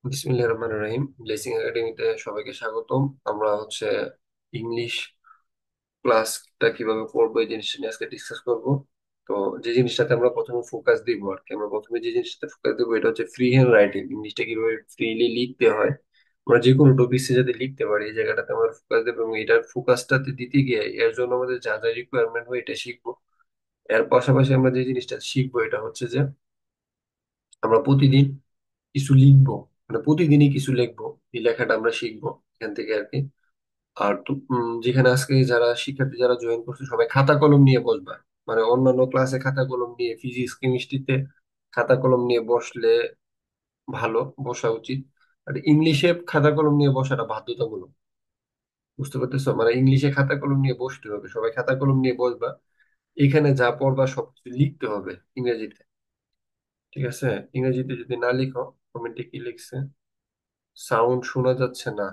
বিসমিল্লাহির রহমানির রহিম। ব্লেসিং একাডেমিতে সবাইকে স্বাগতম। আমরা ইংলিশ ক্লাসটা কিভাবে পড়বো এই জিনিসটা নিয়ে আজকে ডিসকাস করব। তো যে জিনিসটাতে আমরা প্রথমে ফোকাস দিব আর কি, আমরা প্রথমে যে জিনিসটাতে ফোকাস দেবো এটা হচ্ছে ফ্রি হ্যান্ড রাইটিং। ইংলিশটা কিভাবে ফ্রিলি লিখতে হয়, আমরা যে কোনো টপিকসে যাতে লিখতে পারি এই জায়গাটাতে আমরা ফোকাস দেবো, এবং এটার ফোকাসটাতে দিতে গিয়ে এর জন্য আমাদের যা যা রিকোয়ারমেন্ট হয় এটা শিখবো। এর পাশাপাশি আমরা যে জিনিসটা শিখবো এটা হচ্ছে যে আমরা প্রতিদিন কিছু লিখবো, মানে প্রতিদিনই কিছু লিখবো। এই লেখাটা আমরা শিখবো এখান থেকে আর কি। আর যেখানে আজকে যারা শিক্ষার্থী যারা জয়েন করছে সবাই খাতা কলম নিয়ে বসবা। মানে অন্যান্য ক্লাসে খাতা কলম নিয়ে, ফিজিক্স কেমিস্ট্রিতে খাতা কলম নিয়ে বসলে ভালো, বসা উচিত। আর ইংলিশে খাতা কলম নিয়ে বসাটা বাধ্যতামূলক। বুঝতে পারতেছো? মানে ইংলিশে খাতা কলম নিয়ে বসতে হবে, সবাই খাতা কলম নিয়ে বসবা। এখানে যা পড়বা সবকিছু লিখতে হবে ইংরেজিতে। ঠিক আছে? ইংরেজিতে যদি না লিখো, কমেন্টে কি লিখছে? সাউন্ড শোনা যাচ্ছে না।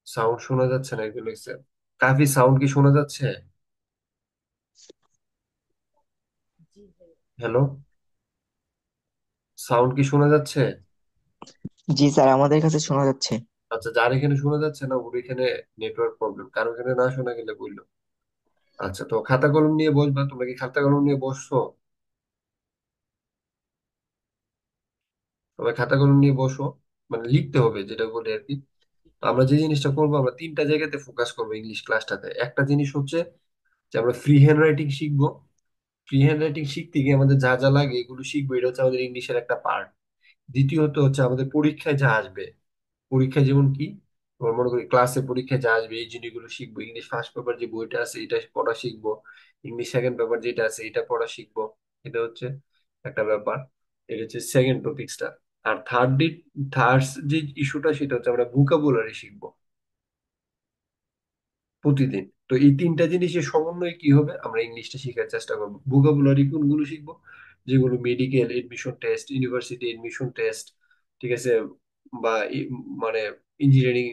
সাউন্ড শোনা যাচ্ছে না এগুলো লিখছে। কাফি, সাউন্ড কি শোনা যাচ্ছে? হ্যালো, সাউন্ড কি শোনা যাচ্ছে? জি স্যার, আমাদের কাছে শোনা যাচ্ছে। আচ্ছা, যার এখানে শোনা যাচ্ছে না ওর এখানে নেটওয়ার্ক প্রবলেম, কারো এখানে না শোনা গেলে বললো। আচ্ছা, তো খাতা কলম নিয়ে বসবা। তোমরা কি খাতা কলম নিয়ে বসছো? সবাই খাতা কলম নিয়ে বসো। মানে লিখতে হবে যেটা বলে আর কি। তো আমরা যে জিনিসটা করবো, আমরা তিনটা জায়গাতে ফোকাস করবো ইংলিশ ক্লাসটাতে। একটা জিনিস হচ্ছে যে আমরা ফ্রি হ্যান্ড রাইটিং শিখবো। ফ্রি হ্যান্ড রাইটিং শিখতে গিয়ে আমাদের যা যা লাগে এগুলো শিখবো, এটা হচ্ছে আমাদের ইংলিশের একটা পার্ট। দ্বিতীয়ত হচ্ছে আমাদের পরীক্ষায় যা আসবে। পরীক্ষায় যেমন কি, তোমার মনে করি ক্লাসে পরীক্ষায় যা আসবে এই জিনিসগুলো শিখবো। ইংলিশ ফার্স্ট পেপার যে বইটা আছে এটা পড়া শিখবো। ইংলিশ সেকেন্ড পেপার যেটা আছে এটা পড়া শিখবো। এটা হচ্ছে একটা ব্যাপার। এটা হচ্ছে সেকেন্ড টপিক্সটা। আর থার্ড যে ইস্যুটা সেটা হচ্ছে আমরা ভোকাবুলারি শিখবো প্রতিদিন। তো এই তিনটা জিনিসের সমন্বয়ে কি হবে, আমরা ইংলিশটা শেখার চেষ্টা করবো। ভোকাবুলারি কোনগুলো শিখবো? যেগুলো medical admission test, university admission test, ঠিক আছে, বা মানে ইঞ্জিনিয়ারিং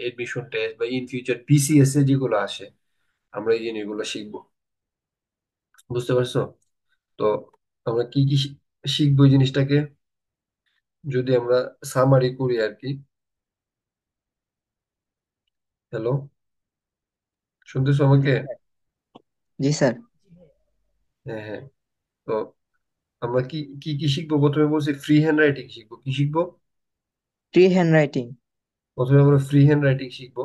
এডমিশন টেস্ট, বা ইন ফিউচার বিসিএস এ যেগুলো আসে, আমরা এই জিনিসগুলো শিখবো। বুঝতে পারছো? তো আমরা কি কি শিখবো এই জিনিসটাকে যদি আমরা সামারি করি আর কি। হ্যালো, শুনতেছো আমাকে? জি স্যার। জি স্যার। হ্যাঁ, হ্যাঁ। তো আমরা কি কি কি শিখবো? প্রথমে বলছি ফ্রি হ্যান্ড রাইটিং শিখবো। কি শিখবো? Free hand writing. প্রথমে আমরা ফ্রি হ্যান্ড রাইটিং শিখবো।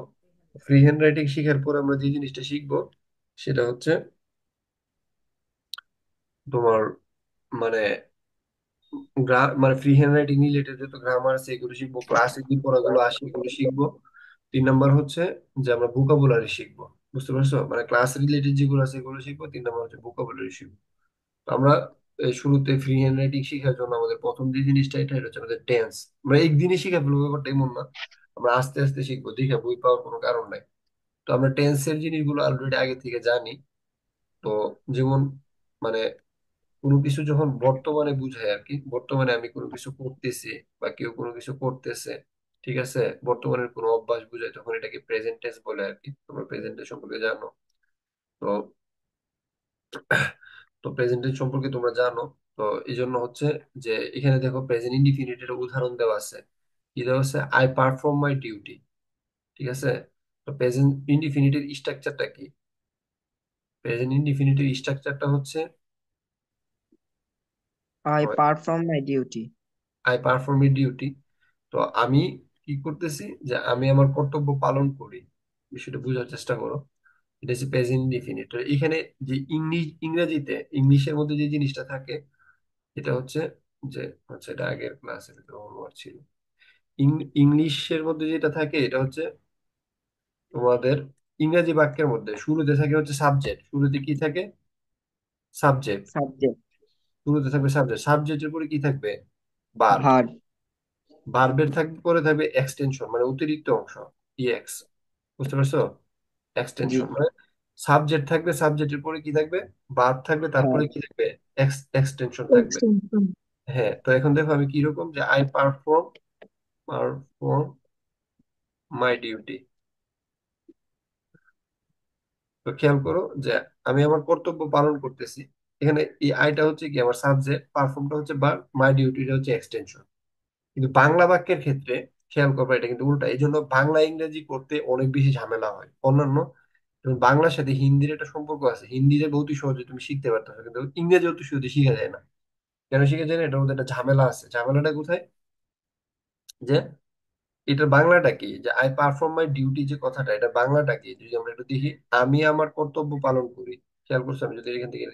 ফ্রি হ্যান্ড রাইটিং শেখার পর আমরা যে জিনিসটা শিখবো সেটা হচ্ছে তোমার মানে মানে ফ্রি হ্যান্ড রাইটিং রিলেটেড যত গ্রামার আছে এগুলো শিখবো, ক্লাসে যে পড়াগুলো আসে এগুলো শিখবো। 3 নাম্বার হচ্ছে যে আমরা ভোকাবুলারি শিখবো। বুঝতে পারছো? মানে ক্লাস রিলেটেড যেগুলো আছে এগুলো শিখবো। 3 নাম্বার হচ্ছে ভোকাবুলারি শিখবো। তো আমরা শুরুতে ফ্রি হ্যান্ড রাইটিং শেখার জন্য আমাদের প্রথম যে জিনিসটা এটা হচ্ছে আমাদের টেন্স। আমরা একদিনে শিখে ফেলবো ব্যাপারটা এমন না, আমরা আস্তে আস্তে শিখবো। দেখে বই পাওয়ার কোনো কারণ নাই। তো আমরা টেন্সের জিনিসগুলো অলরেডি আগে থেকে জানি। তো যেমন মানে কোনো কিছু যখন বর্তমানে বুঝায় আর কি, বর্তমানে আমি কোনো কিছু করতেছি বা কেউ কোনো কিছু করতেছে, ঠিক আছে, বর্তমানের কোনো অভ্যাস বুঝায় তখন এটাকে প্রেজেন্ট টেন্স বলে আর কি। তোমরা প্রেজেন্ট টেন্স সম্পর্কে জানো। তো তো প্রেজেন্ট টেন্স সম্পর্কে তোমরা জানো। তো এই জন্য হচ্ছে যে এখানে দেখো প্রেজেন্ট ইনডিফিনিটের উদাহরণ দেওয়া আছে। কি দেওয়া আছে? I perform my duty. ঠিক আছে? তো প্রেজেন্ট ইনডিফিনিটের স্ট্রাকচারটা কি? প্রেজেন্ট ইনডিফিনিটের স্ট্রাকচারটা হচ্ছে I perform my duty. I perform A duty. তো আমি কি করতেছি, যে আমি আমার কর্তব্য পালন করি। বিষয়টা বোঝার চেষ্টা করো। এটা হচ্ছে প্রেজেন্ট ইনডিফিনিট। তো এখানে যে ইংরেজিতে ইংলিশের মধ্যে যে জিনিসটা থাকে এটা হচ্ছে যে, আচ্ছা এটা আগের ক্লাসে হোমওয়ার্ক ছিল। ইংলিশের মধ্যে যেটা থাকে এটা হচ্ছে তোমাদের ইংরেজি বাক্যের মধ্যে শুরুতে থাকে হচ্ছে সাবজেক্ট। শুরুতে কি থাকে? সাবজেক্ট। সাবজেক্ট। শুরুতে থাকবে সাবজেক্ট, সাবজেক্টের পরে কি থাকবে? ভার্ব। ভার্ব। ভার্বের পরে থাকবে এক্সটেনশন, মানে অতিরিক্ত অংশ, ইএক্স। বুঝতে পারছো? জি। এক্সটেনশন মানে সাবজেক্ট থাকবে, সাবজেক্টের পরে কি থাকবে? ভার্ব থাকবে, তারপরে ভার্ব। কি থাকবে? এক্সটেনশন থাকবে। হ্যাঁ, তো এখন দেখো আমি কি রকম, যে I perform perform my duty. তো খেয়াল করো যে আমি আমার কর্তব্য পালন করতেছি। এখানে এই আইটা হচ্ছে কি আমার সাবজেক্ট, পারফর্মটা হচ্ছে ভার্ব, মাই ডিউটিটা হচ্ছে এক্সটেনশন। কিন্তু বাংলা বাক্যের ক্ষেত্রে খেয়াল করবে এটা কিন্তু উল্টা। এই জন্য বাংলা ইংরেজি করতে অনেক বেশি ঝামেলা হয় অন্যান্য। যেমন বাংলার সাথে হিন্দির একটা সম্পর্ক আছে, হিন্দিতে বহুত সহজে তুমি শিখতে পারতেছো, কিন্তু ইংরেজি অত সহজে শিখা যায় না। কেন শিখা যায় না? এটার মধ্যে একটা ঝামেলা আছে। ঝামেলাটা কোথায়? যে এটা বাংলাটা কি, যে আই পারফর্ম মাই ডিউটি, যে কথাটা, এটা বাংলাটা কি যদি আমরা একটু দেখি। আমি আমার কর্তব্য পালন করি। খেয়াল করছো? আমি যদি এখান থেকে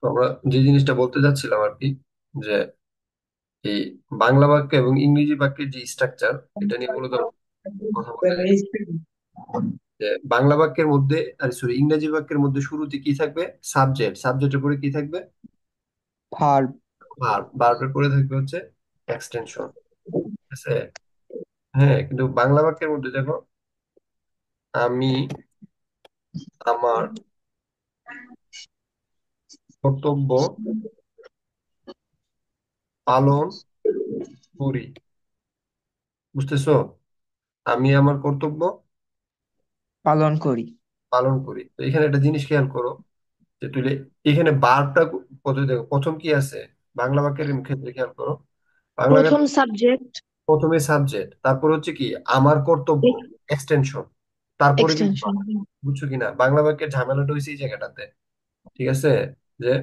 তো আমরা যে জিনিসটা বলতে যাচ্ছিলাম আর কি, যে এই বাংলা বাক্য এবং ইংরেজি বাক্যের যে স্ট্রাকচার, এটা নিয়ে মূলত আমরা কথা বলতে চাই। যে বাংলা বাক্যের মধ্যে, আর সরি, ইংরেজি বাক্যের মধ্যে শুরুতে কি থাকবে? সাবজেক্ট। সাবজেক্টের পরে কি থাকবে? ভার্ব। ভার্ব। ভার্বের পরে থাকবে হচ্ছে এক্সটেনশন। ঠিক আছে? হ্যাঁ, কিন্তু বাংলা বাক্যের মধ্যে দেখো, আমি আমার কর্তব্য পালন করি। বুঝতেছো? আমি আমার কর্তব্য পালন করি। পালন করি। তো এখানে একটা জিনিস খেয়াল করো, যে তুই এখানে বারটা কত, দেখো প্রথম কি আছে বাংলা বাক্যের ক্ষেত্রে, খেয়াল করো। বাংলা প্রথম সাবজেক্ট, প্রথমে সাবজেক্ট, তারপর হচ্ছে কি আমার কর্তব্য, এক্সটেনশন, তারপরে কিন্তু এক্সটেনশন। verb। বুঝছো কিনা বাংলা বাক্যের ঝামেলাটা হয়েছে এই জায়গাটাতে। ঠিক আছে? যে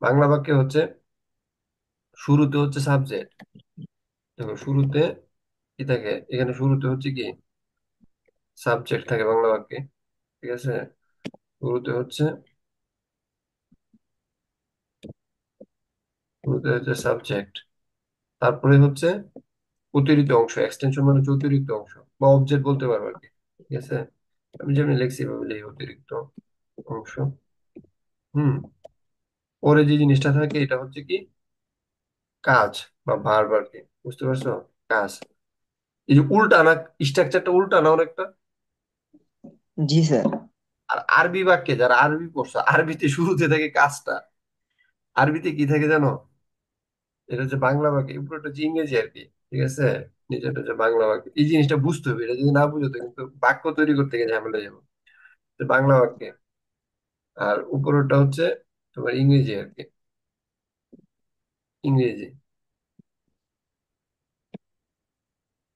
বাংলা বাক্যে হচ্ছে শুরুতে হচ্ছে সাবজেক্ট। দেখো শুরুতে কি থাকে, এখানে শুরুতে হচ্ছে কি সাবজেক্ট থাকে বাংলা বাক্যে। ঠিক আছে? শুরুতে হচ্ছে সাবজেক্ট, তারপরে হচ্ছে অতিরিক্ত অংশ। এক্সটেনশন মানে হচ্ছে অতিরিক্ত অংশ বা অবজেক্ট বলতে পারবো আর কি। ঠিক আছে? আমি যেমনি লিখছি ভাবে লিখি, অতিরিক্ত অংশ। হুম। পরে যে জিনিসটা থাকে এটা হচ্ছে কি কাজ বা ভার্ব আর কি। বুঝতে পারছো? কাজ। এই যে উল্টানা, স্ট্রাকচারটা উল্টানা অনেকটা। জি স্যার। আর আরবি বাক্যে, যারা আরবি পড়ছো, আরবিতে শুরুতে থাকে কাজটা। আরবিতে কি থাকে জানো? এটা হচ্ছে বাংলা বাক্যে, উপরটা হচ্ছে ইংরেজি আর কি। ঠিক আছে? নিচেরটা হচ্ছে বাংলা বাক্য। এই জিনিসটা বুঝতে হবে, এটা যদি না বুঝো তো কিন্তু বাক্য তৈরি করতে গিয়ে ঝামেলা হয়ে যাবে। তো বাংলা বাক্যে, আর উপরেরটা হচ্ছে তোমার ইংরেজি আর কি। ইংরেজি।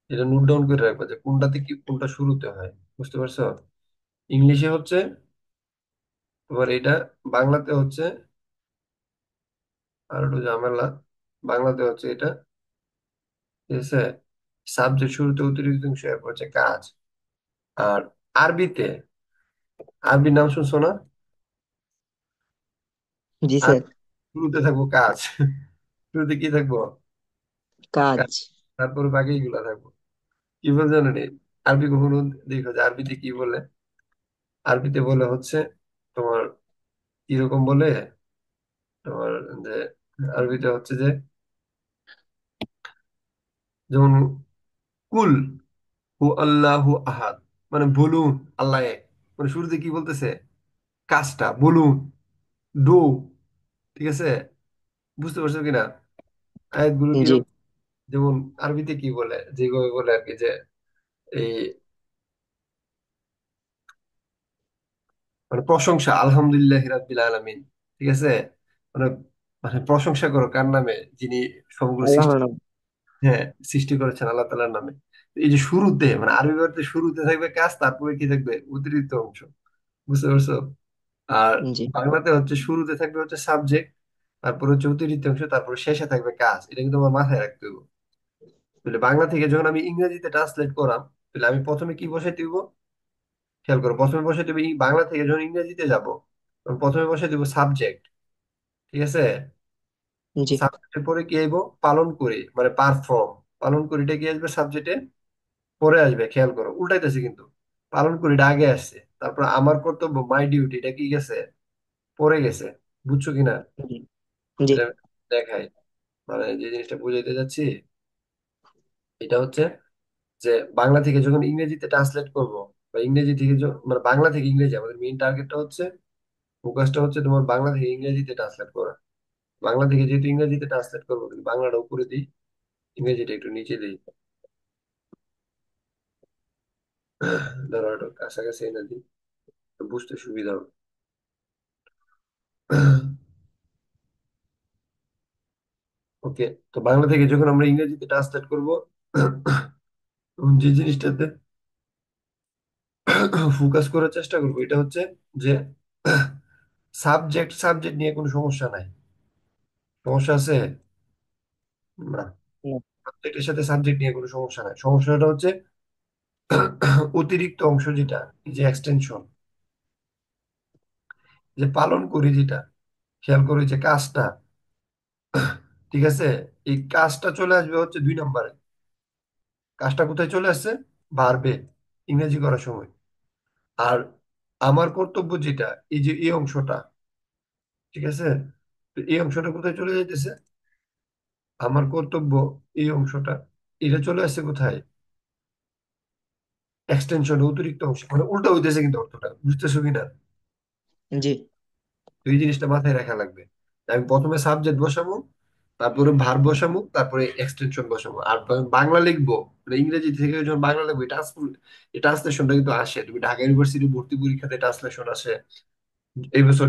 এটা নোট ডাউন করে রাখবা যে কোনটাতে কি, কোনটা শুরুতে হয়। বুঝতে পারছো? ইংলিশে হচ্ছে তোমার এটা, বাংলাতে হচ্ছে আর একটু ঝামেলা, বাংলাতে হচ্ছে এটা। ঠিক আছে? সাবজেক্ট শুরুতে, অতিরিক্ত অংশ, এরপর হচ্ছে কাজ। আর আরবিতে, আরবির নাম শুনছো না? জি আর স্যার। শুরুতে থাকবো কাজ। শুরুতে কি থাকবো? কাজ। কাজ। তারপরে বাকি গুলা থাকবো। কি বলে জানো নি? আরবি কখনো দেখো যে আরবিতে কি বলে। আরবিতে বলে হচ্ছে তোমার কিরকম বলে, তোমার যে আরবিতে হচ্ছে যে, যেমন কুল হু আল্লাহু আহাদ, মানে বলুন আল্লাহ এক। মানে শুরুতে কি বলতেছে? কাজটা বলুন, ডো। ঠিক আছে? বুঝতে পারছো কিনা আয়াতগুলো জি। কিরকম? যেমন আরবিতে কি বলে, যেভাবে বলে আর কি, যে এই মানে প্রশংসা, আলহামদুলিল্লাহ রাব্বিল আলামিন। ঠিক আছে? মানে মানে প্রশংসা করো কার নামে? যিনি সমগ্র সৃষ্টি, আল্লাহর নাম। হ্যাঁ, সৃষ্টি করেছেন, আল্লাহ তাআলার নামে। এই যে শুরুতে, মানে আরবি ভাষাতে শুরুতে থাকবে কাজ, তারপরে কি থাকবে? অতিরিক্ত অংশ। বুঝতে পারছো? আর জি। বাংলাতে হচ্ছে শুরুতে থাকবে হচ্ছে সাবজেক্ট, তারপর হচ্ছে অতিরিক্ত অংশ, তারপর শেষে থাকবে কাজ। এটা কিন্তু আমার মাথায় রাখতে হবে। তাহলে বাংলা থেকে যখন আমি ইংরেজিতে ট্রান্সলেট করাম, তাহলে আমি প্রথমে কি বসাই দিব? খেয়াল করো, প্রথমে বসাই দিব বাংলা থেকে যখন ইংরেজিতে যাব, তখন প্রথমে বসাই দিব সাবজেক্ট। ঠিক আছে? জি। সাবজেক্টের পরে কি আইবো? পালন করি, মানে পারফর্ম। পালন করিটা কি আসবে? সাবজেক্টে পরে আসবে। খেয়াল করো, উল্টাইতেছে কিন্তু। পালন করিটা আগে আসছে, তারপর আমার কর্তব্য, মাই ডিউটি, এটা কি গেছে? পরে গেছে। বুঝছো কিনা? জি। জি। এটা দেখাই, মানে যে জিনিসটা বুঝাইতে যাচ্ছি, এটা হচ্ছে যে বাংলা থেকে যখন ইংরেজিতে ট্রান্সলেট করব, বা ইংরেজি থেকে মানে বাংলা থেকে ইংরেজি, আমাদের মেইন টার্গেটটা হচ্ছে, ফোকাসটা হচ্ছে তোমার বাংলা থেকে ইংরেজিতে ট্রান্সলেট করা। বাংলা থেকে যেহেতু ইংরেজিতে ট্রান্সলেট করবো, কিন্তু বাংলাটা উপরে দিই, ইংরেজিটা একটু নিচে দিই। ধরো একটু কাছাকাছি এনে দিই, তো বুঝতে সুবিধা হবে। ওকে, তো বাংলা থেকে যখন আমরা ইংরেজিতে ট্রান্সলেট করব, তখন যে জিনিসটাতে ফোকাস করার চেষ্টা করবো এটা হচ্ছে যে সাবজেক্ট সাবজেক্ট নিয়ে কোনো সমস্যা নাই। সমস্যা আছে? না। না। সাবজেক্টের সাথে সাবজেক্ট নিয়ে কোনো সমস্যা নাই, সমস্যাটা হচ্ছে অতিরিক্ত অংশ যেটা, এই যে এক্সটেনশন, যে পালন করি যেটা, খেয়াল করে যে কাজটা, ঠিক আছে, এই কাজটা চলে আসবে হচ্ছে 2 নম্বরে। কাজটা কোথায় চলে আসছে? ভার্বে, ইংরেজি করার সময়। আর আমার কর্তব্য যেটা, এই যে এই অংশটা, ঠিক আছে, তো এই অংশটা কোথায় চলে যাইতেছে? আমার কর্তব্য, এই অংশটা, এটা চলে আসছে কোথায়? এক্সটেনশন, অতিরিক্ত অংশ, মানে উল্টা হইতেছে কিন্তু অর্থটা, বুঝতেছো কিনা? জি। তো এই জিনিসটা মাথায় রাখা লাগবে। আমি প্রথমে সাবজেক্ট বসাবো, তারপরে ভার্ব বসাবো, তারপরে এক্সটেনশন বসাবো। আর বাংলা লিখবো, মানে ইংরেজি থেকে যখন বাংলা লিখবো, এই ট্রান্সলেশনটা কিন্তু আসে। তুমি ঢাকা ইউনিভার্সিটি ভর্তি পরীক্ষাতে ট্রান্সলেশন আসে, এই বছর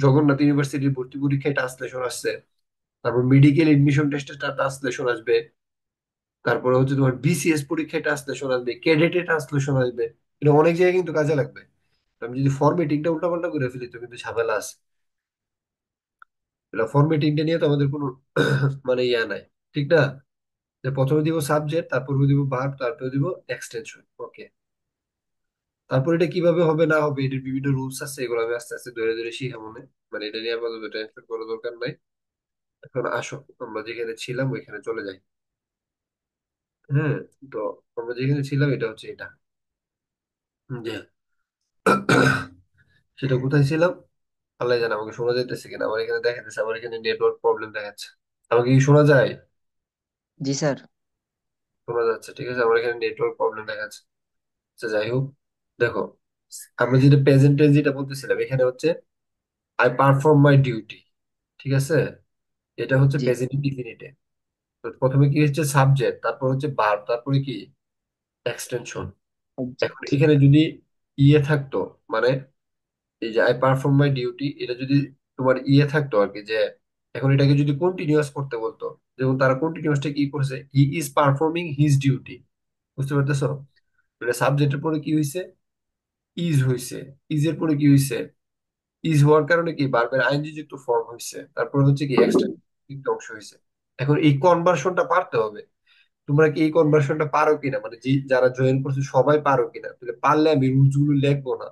জগন্নাথ ইউনিভার্সিটির ভর্তি পরীক্ষায় ট্রান্সলেশন আসছে, তারপর মেডিকেল এডমিশন টেস্টে ট্রান্সলেশন আসবে, তারপরে হচ্ছে তোমার বিসিএস পরীক্ষায় ট্রান্সলেশন আসবে, ক্যাডেটে ট্রান্সলেশন আসবে। এটা অনেক জায়গায় কিন্তু কাজে লাগবে। তো আমি যদি ফরম্যাটিংটা উল্টাপাল্টা করে ফেলি তো কিন্তু ঝামেলা আছে। এটা ফরম্যাটিংটা নিয়ে তো আমাদের কোনো মানে ইয়া নাই, ঠিক না? যে প্রথমে দিব সাবজেক্ট, তারপরে দিব ভার্ব, তারপরে দিব এক্সটেনশন। ওকে, তারপর এটা কিভাবে হবে না হবে এটার বিভিন্ন রুলস আছে, এগুলো আমি আস্তে আস্তে ধরে ধরে শিখা মনে, মানে এটা নিয়ে আমাদের টেনশন করার দরকার নাই। এখন আসো, আমরা যেখানে ছিলাম ওইখানে চলে যাই। হ্যাঁ, তো আমরা যেখানে ছিলাম এটা হচ্ছে এটা, যে সেটা কোথায় ছিলাম? আল্লাহ জানে আমাকে শোনা যাইতেছে কিনা। আমার এখানে দেখাতেছে, আমার এখানে নেটওয়ার্ক প্রবলেম দেখাচ্ছে। আমাকে কি শোনা যায়? জি স্যার। শোনা যাচ্ছে, ঠিক আছে। আমার এখানে নেটওয়ার্ক প্রবলেম দেখাচ্ছে। আচ্ছা, যাই হোক, দেখো, আমরা যেটা প্রেজেন্ট টেন্স যেটা বলতেছিলাম, এখানে হচ্ছে আই পারফর্ম মাই ডিউটি, ঠিক আছে। এটা হচ্ছে জি। প্রেজেন্ট ইনডিফিনিটে। তো প্রথমে কি হচ্ছে? সাবজেক্ট, তারপর হচ্ছে ভার্ব, তারপরে কি? এক্সটেনশন। এখন সাবজেক্ট। এখানে যদি ইয়ে থাকতো, মানে এই যে আই পারফর্ম মাই ডিউটি, এটা যদি তোমার ইয়ে থাকতো আর কি, যে এখন এটাকে যদি কন্টিনিউয়াস করতে বলতো, যেমন তারা কন্টিনিউয়াসটা কি করছে, he is performing his duty, বুঝতে পারতেছো? এটা সাবজেক্টের পরে কি হয়েছে? ইজ হয়েছে। ইজ এর পরে কি হয়েছে? ইজ হওয়ার কারণে কি ভার্বের আইএনজি যুক্ত ফর্ম হয়েছে, তারপর হচ্ছে কি এক্সট্রা অংশ হয়েছে। এখন এই কনভার্সনটা পারতে হবে। তোমরা কি এই কনভার্সনটা পারো কিনা, মানে যে যারা জয়েন করছে সবাই পারো কিনা? তাহলে পারলে আমি রুলস গুলো লিখবো না,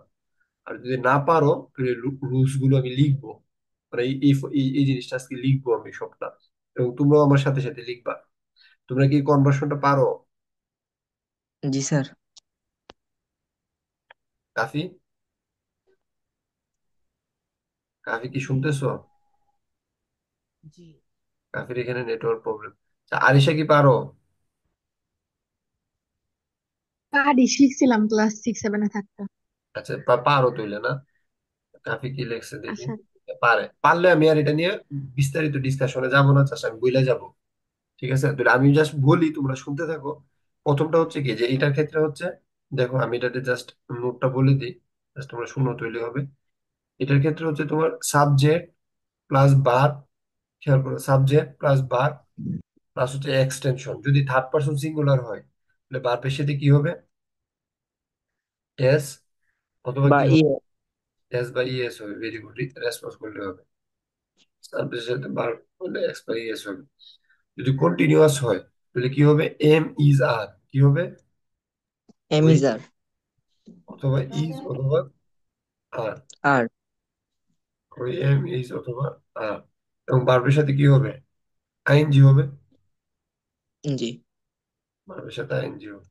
আর যদি না পারো তাহলে রুলস গুলো আমি লিখবো। মানে এই জিনিসটা আজকে লিখবো আমি সবটা, এবং তোমরাও আমার সাথে সাথে লিখবা। তোমরা কি কনভার্সনটা পারো? জি স্যার। কাফি, কাফি কি শুনতেছো? জি। কাফির এখানে নেটওয়ার্ক প্রবলেম। আরিশা কি পারো? পারি, শিখছিলাম ক্লাস 6-7 থাকতে। আচ্ছা, পারো তুইলে না? কাফি কি লেখছে দেখি। আচ্ছা। পারে, পারলে আমি আর এটা নিয়ে বিস্তারিত ডিসকাশনে যাবো না, চাষ আমি বইলে যাব। ঠিক আছে, তাহলে আমি জাস্ট বলি, তোমরা শুনতে থাকো। প্রথমটা হচ্ছে কি, যে এটার ক্ষেত্রে হচ্ছে, দেখো আমি এটাতে জাস্ট নোটটা বলে দিই, জাস্ট তোমরা শুনো তৈরি হবে। এটার ক্ষেত্রে হচ্ছে তোমার সাবজেক্ট প্লাস ভার্ব, খেয়াল করো, সাবজেক্ট প্লাস ভার্ব প্লাস হচ্ছে এক্সটেনশন। যদি থার্ড পারসন সিঙ্গুলার হয় তাহলে ভার্বের সাথে কি হবে? এস, অথবা বা কি হবে? ইয়ে। এস বা ইএস হবে। ভেরি গুড, রেসপন্স করলে হবে। সাবজেক্টের সাথে ভার্ব হলে এক্স বা ইএস হবে। যদি কন্টিনিউয়াস হয় তাহলে কি হবে? এম ইজ আর, কি হবে? ওই, এমিজার। অথবা ইজ অথবা আর, আর। ওই এম ইজ অথবা আর। এবং ভার্বের সাথে কি হবে? আইএনজি হবে। জি। ভার্বের সাথে আইএনজি হবে।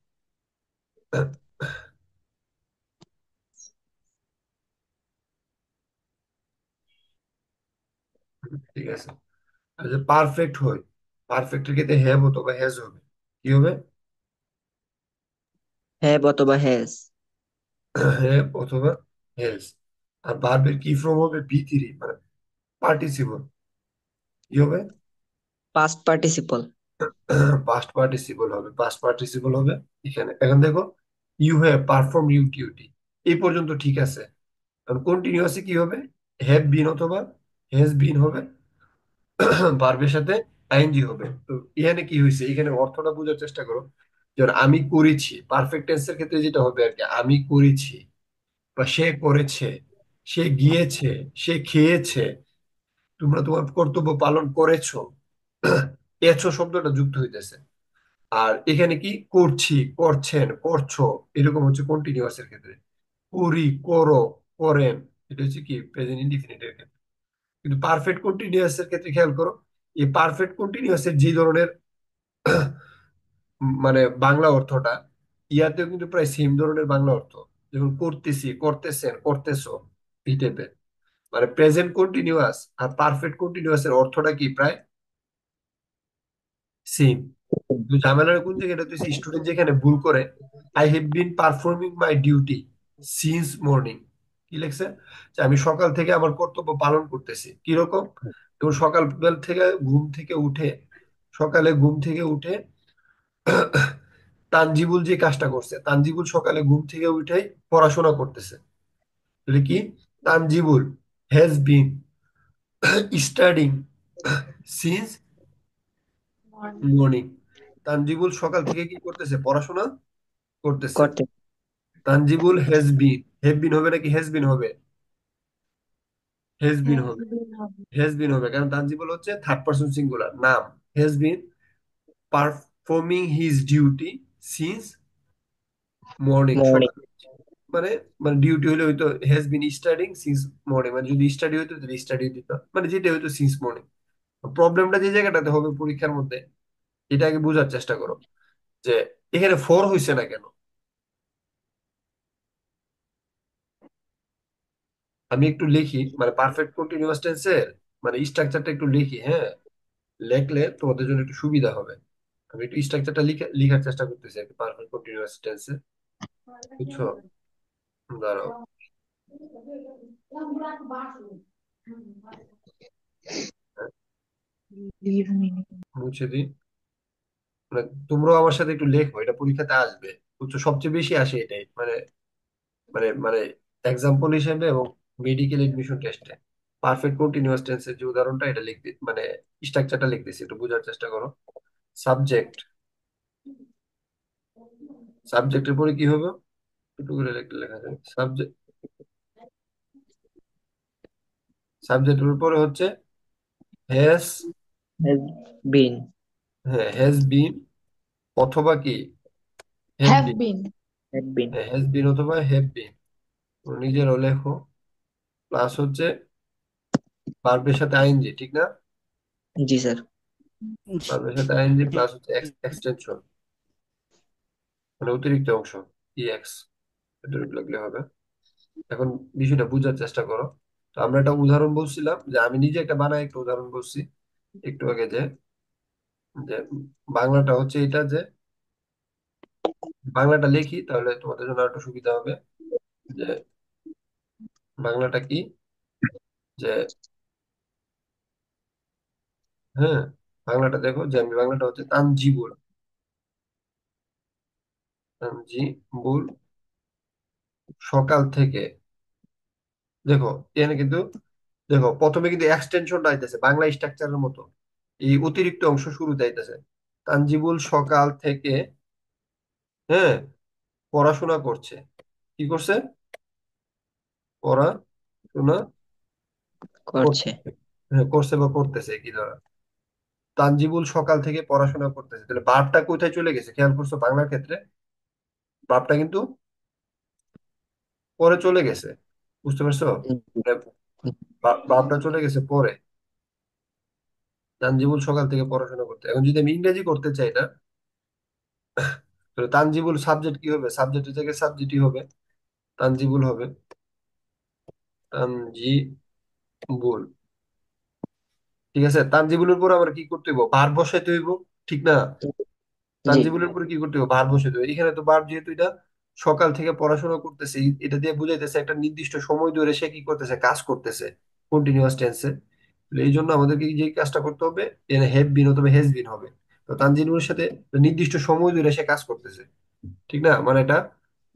ঠিক আছে। আর যদি পারফেক্ট হয়, পারফেক্টের ক্ষেত্রে হ্যাভ অথবা হ্যাজ হবে। কি হবে? হ্যাভ অথবা হ্যাজ। হ্যাভ অথবা হ্যাজ। আর ভার্বের কি ফর্ম হবে? বি থ্রি, মানে পার্টিসিপল। কি হবে? Past participle. পাস্ট পার্টিসিপল হবে, পাস্ট পার্টিসিপল হবে এখানে। এখন দেখো, you have perform you duty, এই পর্যন্ত ঠিক আছে। কারণ কন্টিনিউয়াসে কি হবে? হ্যাভ বিন অথবা হ্যাজ বিন হবে, ভার্বের সাথে আইএনজি হবে। তো এখানে কি হয়েছে, এখানে অর্থটা বোঝার চেষ্টা করো। যেমন আমি করেছি, পারফেক্ট টেন্সের ক্ষেত্রে যেটা হবে আর কি, আমি করেছি বা সে করেছে, সে গিয়েছে, সে খেয়েছে, তোমরা তোমার কর্তব্য পালন করেছো, এছো শব্দটা যুক্ত হইতেছে। আর এখানে কি করছি, করছেন, করছো, এরকম হচ্ছে কন্টিনিউয়াস এর ক্ষেত্রে। করি, করো, করেন, এটা হচ্ছে কি প্রেজেন্ট ইনডিফিনিট এর ক্ষেত্রে। কিন্তু পারফেক্ট কন্টিনিউয়াস এর ক্ষেত্রে খেয়াল করো, এই পারফেক্ট কন্টিনিউয়াস এর যে ধরনের মানে বাংলা অর্থটা, ইয়াতেও কিন্তু প্রায় সেম ধরনের বাংলা অর্থ। যেমন করতেছি, করতেছেন, করতেছো, এই টাইপের। মানে প্রেজেন্ট কন্টিনিউয়াস আর পারফেক্ট কন্টিনিউয়াস এর অর্থটা কি প্রায় সেম। কিন্তু ঝামেলার কোন জায়গাটা হচ্ছে, স্টুডেন্ট যেখানে ভুল করে, I have been performing my duty since morning, কি লেখছে, যে আমি সকাল থেকে আমার কর্তব্য পালন করতেছি। কিরকম, এবং সকাল থেকে ঘুম থেকে উঠে, সকালে ঘুম থেকে উঠে তানজিবুল যে কাজটা করছে, তানজিবুল সকালে ঘুম থেকে উঠেই পড়াশোনা করতেছে। তাহলে কি, Tanjibul has been studying since morning. Tanjibul সকাল থেকে কি করতেছে, পড়াশোনা করতেছে। করতে। তানজিবুল হ্যাজ বিন, হ্যাভ বিন হবে নাকি হ্যাজ বিন হবে? হ্যাজ বিন হ্যাজ হবে। বিন হবে। হ্যাজ বিন হবে, কারণ তানজিবুল হচ্ছে থার্ড পারসন সিঙ্গুলার নাম। Has been performing his duty since morning, morning. সকাল। মানে, মানে ডিউটি হলে হয়তো has been studying since morning, মানে যদি স্টাডি হইতো তাহলে স্টাডি দিত, মানে যেটা হয়তো সিন্স মর্নিং। প্রবলেমটা যে জায়গাটাতে হবে পরীক্ষার মধ্যে, এটা আগে বোঝার চেষ্টা করো যে এখানে ফোর হইছে না কেন। আমি একটু লিখি, মানে পারফেক্ট কন্টিনিউয়াস টেন্সের মানে স্ট্রাকচারটা একটু লিখি, হ্যাঁ। লেখলে তোমাদের জন্য একটু সুবিধা হবে। আমি একটু স্ট্রাকচারটা লিখার চেষ্টা করতেছি আর কি, পারফেক্ট কন্টিনিউয়াস টেন্সে, বুঝছো? দাঁড়াও, হ্যাঁ, লিভ মি। মুছে দিই। মানে তোমরাও আমার সাথে একটু লেখো, এটা পরীক্ষাতে আসবে, বুঝছো? সবচেয়ে বেশি আসে এটাই, মানে মানে এক্সাম্পল হিসেবে এবং মেডিকেল এডমিশন টেস্টে পারফেক্ট কন্টিনিউয়াস টেন্সের যে উদাহরণটা, এটা লিখতে মানে স্ট্রাকচারটা লিখতেছি, একটু বোঝার চেষ্টা করো। সাবজেক্ট, সাবজেক্টের পরে কি হবে, একটু করে লিখলে লেখা যায়। সাবজেক্ট, সাবজেক্টের পরে হচ্ছে হ্যাজ, হ্যাজ বিন। হ্যাঁ হ্যাজ বিন অথবা কি have have been, been. Have been. হ্যাঁ হ্যাজ বিন অথবা হ্যাভ বিন, নিজেরও লেখো। প্লাস হচ্ছে ভার্বের সাথে আইএনজি, ঠিক না? জি স্যার। ভার্বের সাথে আইএনজি প্লাস হচ্ছে এক্সটেনশন, মানে অতিরিক্ত অংশ, ইএক্স, এটুকু লাগলে হবে। এখন বিষয়টা বোঝার চেষ্টা করো। তো আমরা একটা উদাহরণ বলছিলাম, যে আমি নিজে একটা বানাই একটা উদাহরণ বলছি একটু আগে, যে যে বাংলাটা হচ্ছে এটা, যে বাংলাটা লিখি তাহলে তোমাদের জন্য একটু সুবিধা হবে। যে বাংলাটা কি, যে হ্যাঁ, বাংলাটা দেখো, যে আমি বাংলাটা হচ্ছে তানজিবুল, তানজিবুল সকাল থেকে, দেখো এখানে কিন্তু, দেখো প্রথমে কিন্তু এক্সটেনশনটা আইতেছে বাংলা স্ট্রাকচারের মতো, এই অতিরিক্ত অংশ শুরুতে আইতেছে। তানজিবুল সকাল থেকে, হ্যাঁ, পড়াশোনা করছে। কি করছে, পড়াশোনা করছে। করতেছে, হ্যাঁ করছে বা করতেছে কি ধরা। তানজিবুল সকাল থেকে পড়াশোনা করতেছে, তাহলে ভার্বটা কোথায় চলে গেছে খেয়াল করছো বাংলার ক্ষেত্রে? ভার্বটা কিন্তু পরে চলে গেছে, বুঝতে পারছো? মানে ভার্বটা চলে গেছে পরে। তানজিবুল সকাল থেকে পড়াশোনা করতে, এখন যদি আমি ইংরেজি করতে চাই না, তাহলে তানজিবুল সাবজেক্ট কি হবে, সাবজেক্টের জায়গায় সাবজেক্টই হবে, তানজিবুল হবে, তানজিবুল। ঠিক আছে, তানজিবুলের উপর আবার কি করতে হইব, ভার বসাইতে হইব, ঠিক না? জি। তানজিবুলের উপরে কি করতে হবে, ভার বসাইতে হবে। এখানে তো ভার, যেহেতু এটা সকাল থেকে পড়াশোনা করতেছে, এটা দিয়ে বুঝাইতেছে একটা নির্দিষ্ট সময় ধরে সে কি করতেছে, কাজ করতেছে কন্টিনিউয়াস টেন্সে। এই জন্য আমাদেরকে যে কাজটা করতে হবে, এখানে হ্যাভ বিন অথবা হ্যাজ বিন হবে। তো তানজিবুলের সাথে নির্দিষ্ট সময় ধরে সে কাজ করতেছে, ঠিক না? মানে এটা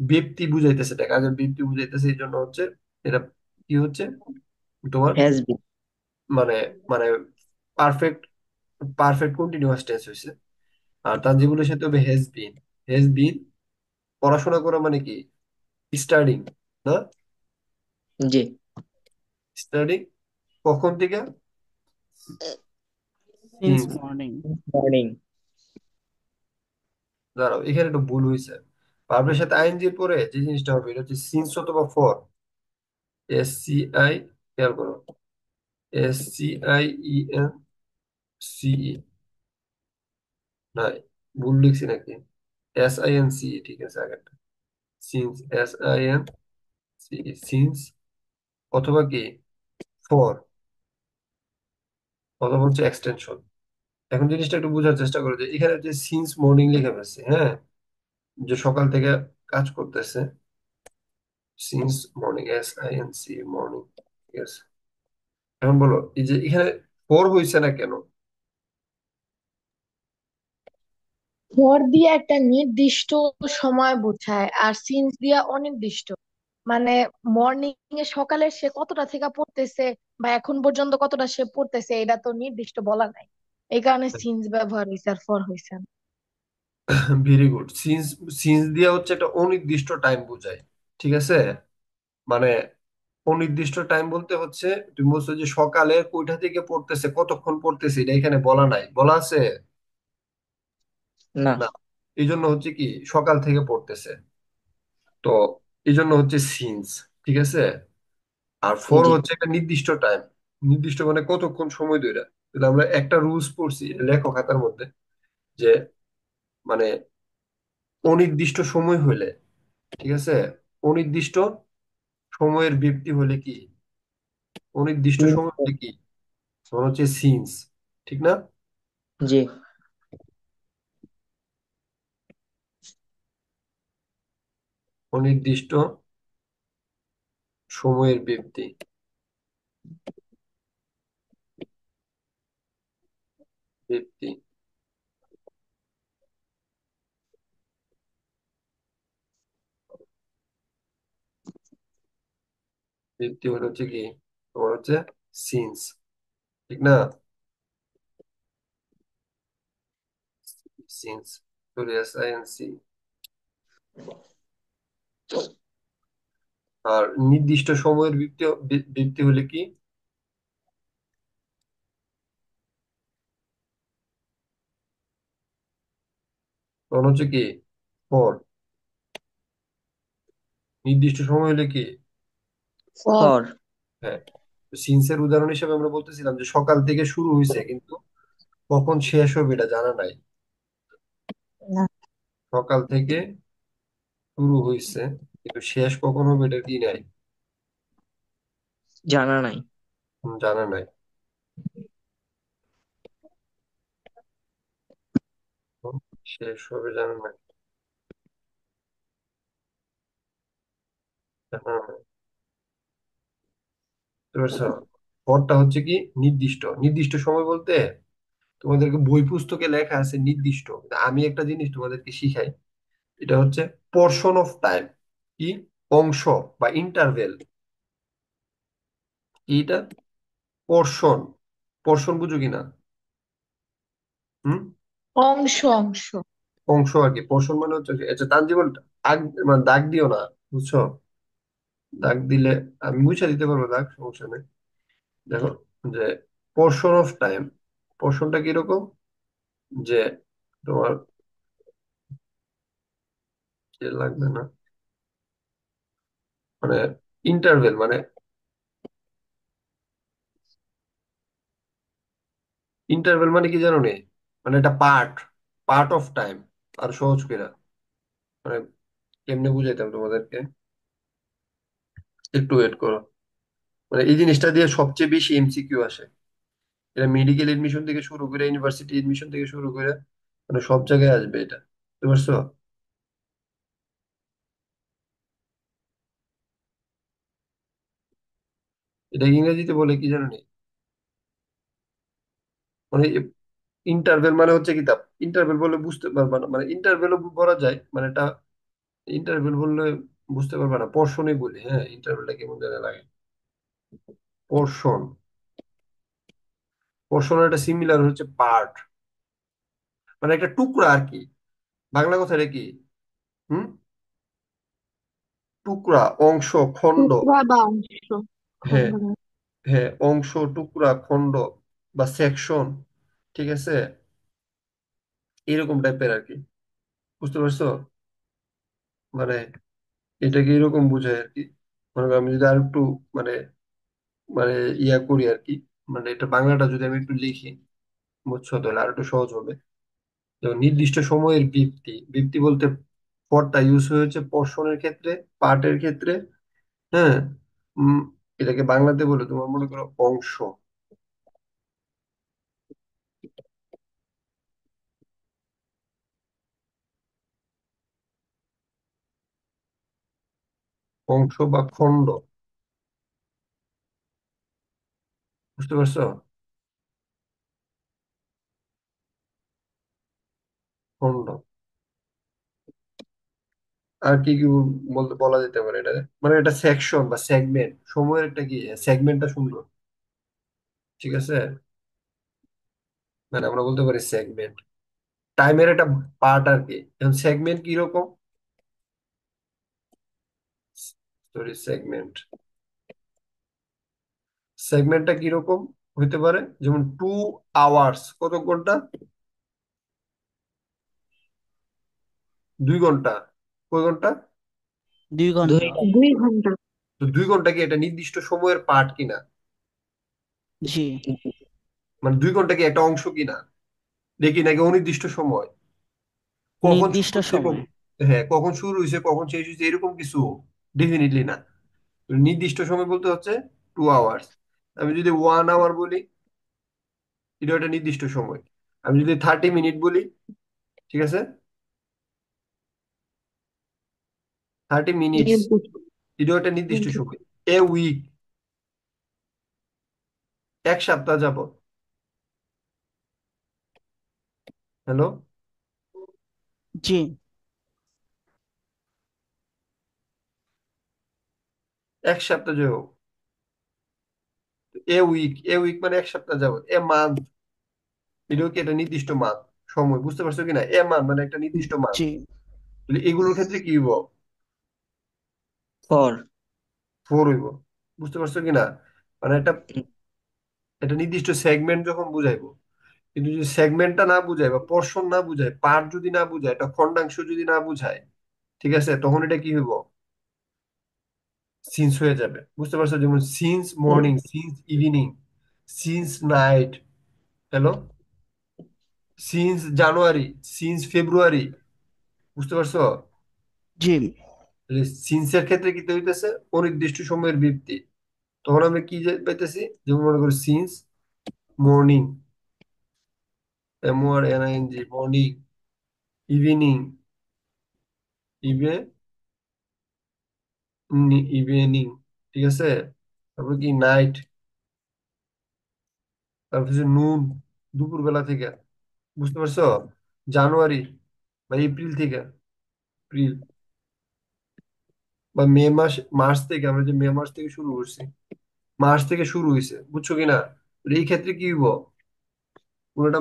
ব্যক্তি বুঝাইতেছে, এটা কাজের ব্যক্তি বুঝাইতেছে, এই জন্য হচ্ছে এটা কি হচ্ছে, তোমার হ্যাজ বিন। মানে মানে পারফেক্ট পারফেক্ট কন্টিনিউয়াস টেন্স হয়েছে। আর তানজিবুলের সাথে হবে হ্যাজ বিন। হ্যাজ বিন পড়াশোনা করা মানে কি? স্টাডিং, না? জি। স্টাডিং কখন থেকে? since since. morning. মর্নিং। দাঁড়াও, এখানে একটু ভুল হয়েছে। ভার্বের সাথে আইএনজির পরে যে জিনিসটা হবে এটা হচ্ছে সিন্স অথবা ফর। SCI, খেয়াল করো, SCIENCE, না ভুল লিখছি নাকি? SINC, ঠিক আছে আগেরটা। সিন্স, SINC, সিন্স অথবা কি ফর, অথবা হচ্ছে এক্সটেনশন। এখন জিনিসটা একটু বোঝার চেষ্টা করো যে এখানে যে সিন্স মর্নিং লিখে ফেলছে, হ্যাঁ, যে সকাল থেকে কাজ করতেছে। সিন্স মর্নিং, SINC, মর্নিং, ঠিক আছে। এখন বলো এই যে এখানে ফর হয়েছে না কেন? ভর দিয়ে একটা নির্দিষ্ট সময় বোঝায়, আর সিন্স দিয়া অনির্দিষ্ট। মানে মর্নিং এ সকালে সে কতটা থেকে পড়তেছে বা এখন পর্যন্ত কতটা সে পড়তেছে, এটা তো নির্দিষ্ট বলা নাই। এই কারণে সিন্স ব্যবহার হয়েছে আর ফর হয়েছে না। Very good. সিন্স, সিন্স দিয়া হচ্ছে একটা অনির্দিষ্ট টাইম বোঝায়, ঠিক আছে। মানে অনির্দিষ্ট টাইম বলতে হচ্ছে তুমি বলছো যে সকালে কয়টা থেকে পড়তেছে, কতক্ষণ পড়তেছে, এটা এখানে বলা নাই, বলা আছে? না। না। এই জন্য হচ্ছে কি সকাল থেকে পড়তেছে, তো এই জন্য হচ্ছে সিন্স, ঠিক আছে। আর ফর জি। হচ্ছে একটা নির্দিষ্ট টাইম। নির্দিষ্ট মানে কতক্ষণ সময় ধরে। তাহলে আমরা একটা রুলস পড়ছি, লেখো খাতার মধ্যে, যে মানে অনির্দিষ্ট সময় হইলে, ঠিক আছে, অনির্দিষ্ট সময়ের ব্যক্তি হলে কি, অনির্দিষ্ট সময় হলে কি, তখন হচ্ছে সিন্স, ঠিক না? জি। অনির্দিষ্ট সময়ের ব্যক্তি, ব্যক্তি, ব্যক্তি হলো হচ্ছে কি, তোমার হচ্ছে সিন্স, ঠিক না? সিন্স, চলে আসে INC। আর নির্দিষ্ট সময়ের ব্যক্তি, ব্যক্তি হলে কি, তখন হচ্ছে কি ফর। নির্দিষ্ট সময় হলে কি, ফর। ফর। হ্যাঁ। সিন্সের উদাহরণ হিসেবে আমরা বলতেছিলাম যে সকাল থেকে শুরু হয়েছে কিন্তু কখন শেষ হবে এটা জানা নাই। না। সকাল থেকে শুরু হয়েছে কিন্তু শেষ কখন হবে এটা কি নাই, জানা নাই। জানা নাই। কখন শেষ হবে জানা নাই, জানা নাই। বুঝতে পারছো? পরটা হচ্ছে কি নির্দিষ্ট, নির্দিষ্ট সময় বলতে তোমাদেরকে বই পুস্তকে লেখা আছে নির্দিষ্ট, কিন্তু আমি একটা জিনিস তোমাদেরকে শিখাই, এটা হচ্ছে পোর্শন অফ টাইম। কি? অংশ বা ইন্টারভেল। এটা পোর্শন, পোর্শন বুঝো কিনা? হুম। অংশ অংশ। অংশ আর কি, পোর্শন মানে হচ্ছে আচ্ছা তানজিবল, দাগ মানে দাগ দিও না, বুঝছো? দাগ দিলে আমি মুছে দিতে পারবো, দাগ সমস্যা নেই। দেখো যে পোর্শন অফ টাইম, পোর্শনটা কিরকম, যে তোমার লাগবে না, মানে ইন্টারভেল মানে, ইন্টারভেল মানে কি জানো নি? মানে এটা পার্ট, পার্ট অফ টাইম। আর সহজ করে মানে কেমনে বুঝাইতাম তোমাদেরকে, একটু ওয়েট করো। মানে এই জিনিসটা দিয়ে সবচেয়ে বেশি MCQ আসে। এটা মেডিকেল এডমিশন থেকে শুরু করে ইউনিভার্সিটি এডমিশন থেকে শুরু করে মানে সব জায়গায় আসবে এটা, বুঝতে পারছো? এটা ইংরেজিতে বলে কি জানো নি? মানে ইন্টারভেল মানে হচ্ছে কিতাব, ইন্টারভেল বলে বুঝতে পারবা না, মানে ইন্টারভেলও বলা যায়, মানে এটা ইন্টারভেল বললে বুঝতে পারবা না, পোর্শনই বলি, হ্যাঁ, ইন্টারভেলটা কেমন জানে লাগে। পোর্শন। পোর্শন একটা সিমিলার হচ্ছে পার্ট, মানে একটা টুকরা আর কি। বাংলা কথাটা কি? হুম। টুকরা, অংশ, খণ্ড। টুকরা বা অংশ, হ্যাঁ, খন্ড না। হ্যাঁ, অংশ, টুকরা, খণ্ড বা সেকশন। ঠিক আছে, এরকম টাইপের আর কি। বুঝতে পারছো? মানে এটাকে এরকম বোঝায় আর কি। মনে করো আমি যদি আর একটু মানে মানে ইয়া করি আর কি, মানে এটা বাংলাটা যদি আমি একটু লিখি, বুঝছো, তাহলে আর একটু সহজ হবে। যেমন নির্দিষ্ট সময়ের ব্যাপ্তি, ব্যাপ্তি বলতে পদটা ইউজ হয়েছে পোর্শনের ক্ষেত্রে, পার্টের ক্ষেত্রে। হ্যাঁ। উম এটাকে বাংলাতে বলে তোমার মনে করো অংশ। অংশ বা খণ্ড। বুঝতে পারছো? খণ্ড। আর কি কি বলতে বলা যেতে পারে এটা, মানে এটা সেকশন বা সেগমেন্ট, সময়ের একটা কি সেগমেন্টটা সুন্দর। ঠিক আছে, মানে আমরা বলতে পারি সেগমেন্ট, টাইমের একটা পার্ট আর কি। এখন সেগমেন্ট কি রকম? সরি, সেগমেন্ট, সেগমেন্টটা কিরকম হইতে পারে? যেমন 2 আওয়ার্স, কত ঘন্টা? 2 ঘন্টা। কয় ঘন্টা? 2 ঘন্টা। 2 ঘন্টা। তো 2 ঘন্টা কি এটা নির্দিষ্ট সময়ের পার্ট কিনা? জি। মানে 2 ঘন্টা কি একটা অংশ কিনা, দেখি নাকি অনির্দিষ্ট সময়? কখন শুরু নির্দিষ্ট হয়েছে সময়। হ্যাঁ, কখন শুরু হয়েছে কখন শেষ হয়েছে এরকম কিছু? ডেফিনেটলি না। নির্দিষ্ট সময় বলতে হচ্ছে 2 আওয়ার্স। আমি যদি 1 আওয়ার বলি, এটা একটা নির্দিষ্ট সময়। আমি যদি 30 মিনিট বলি, ঠিক আছে, 30 মিনিটস, নির্দিষ্ট। এটাও একটা নির্দিষ্ট নির্দিষ্ট। সময়। এ উইক, 1 সপ্তাহ যাবত। হ্যালো? জি। 1 সপ্তাহ যাবত। এ উইক মানে 1 সপ্তাহ যাবত। এ মান্থ, এটাও কি একটা নির্দিষ্ট মান্থ, সময়। বুঝতে পারছো কিনা? এ মান্থ মানে একটা নির্দিষ্ট মান্থ। জি। এগুলোর ক্ষেত্রে কি হইব? ফর। ফোর হইব। বুঝতে পারছো কিনা? মানে একটা একটা নির্দিষ্ট সেগমেন্ট যখন বুঝাইবো। কিন্তু যদি সেগমেন্টটা না বুঝায় বা পোর্শন না বুঝায়, পার্ট যদি না বুঝায়, একটা খন্ডাংশ যদি না বুঝায়, ঠিক আছে, তখন এটা কি হইব? সিন্স হয়ে যাবে। বুঝতে পারছো? যেমন since morning, since evening, since night. Hello? Since January, since February. বুঝতে পারছো? জি। সিন্সের ক্ষেত্রে কি হইতেছে? অনির্দিষ্ট সময়ের বৃত্তি। তখন আমরা কি পাইতেছি? যেমন মনে করি since morning, MORNING, morning, evening, eve evening, ঠিক আছে। তারপর কি নাইট, তারপর হচ্ছে নুন, দুপুর বেলা থেকে। বুঝতে পারছো? জানুয়ারি বা এপ্রিল থেকে, এপ্রিল বা মে মাস, মার্চ থেকে, আমরা যে মে মাস থেকে শুরু করছি, মার্চ থেকে শুরু হয়েছে। বুঝছো কিনা? তো এই ক্ষেত্রে কি হইব? পুরোটা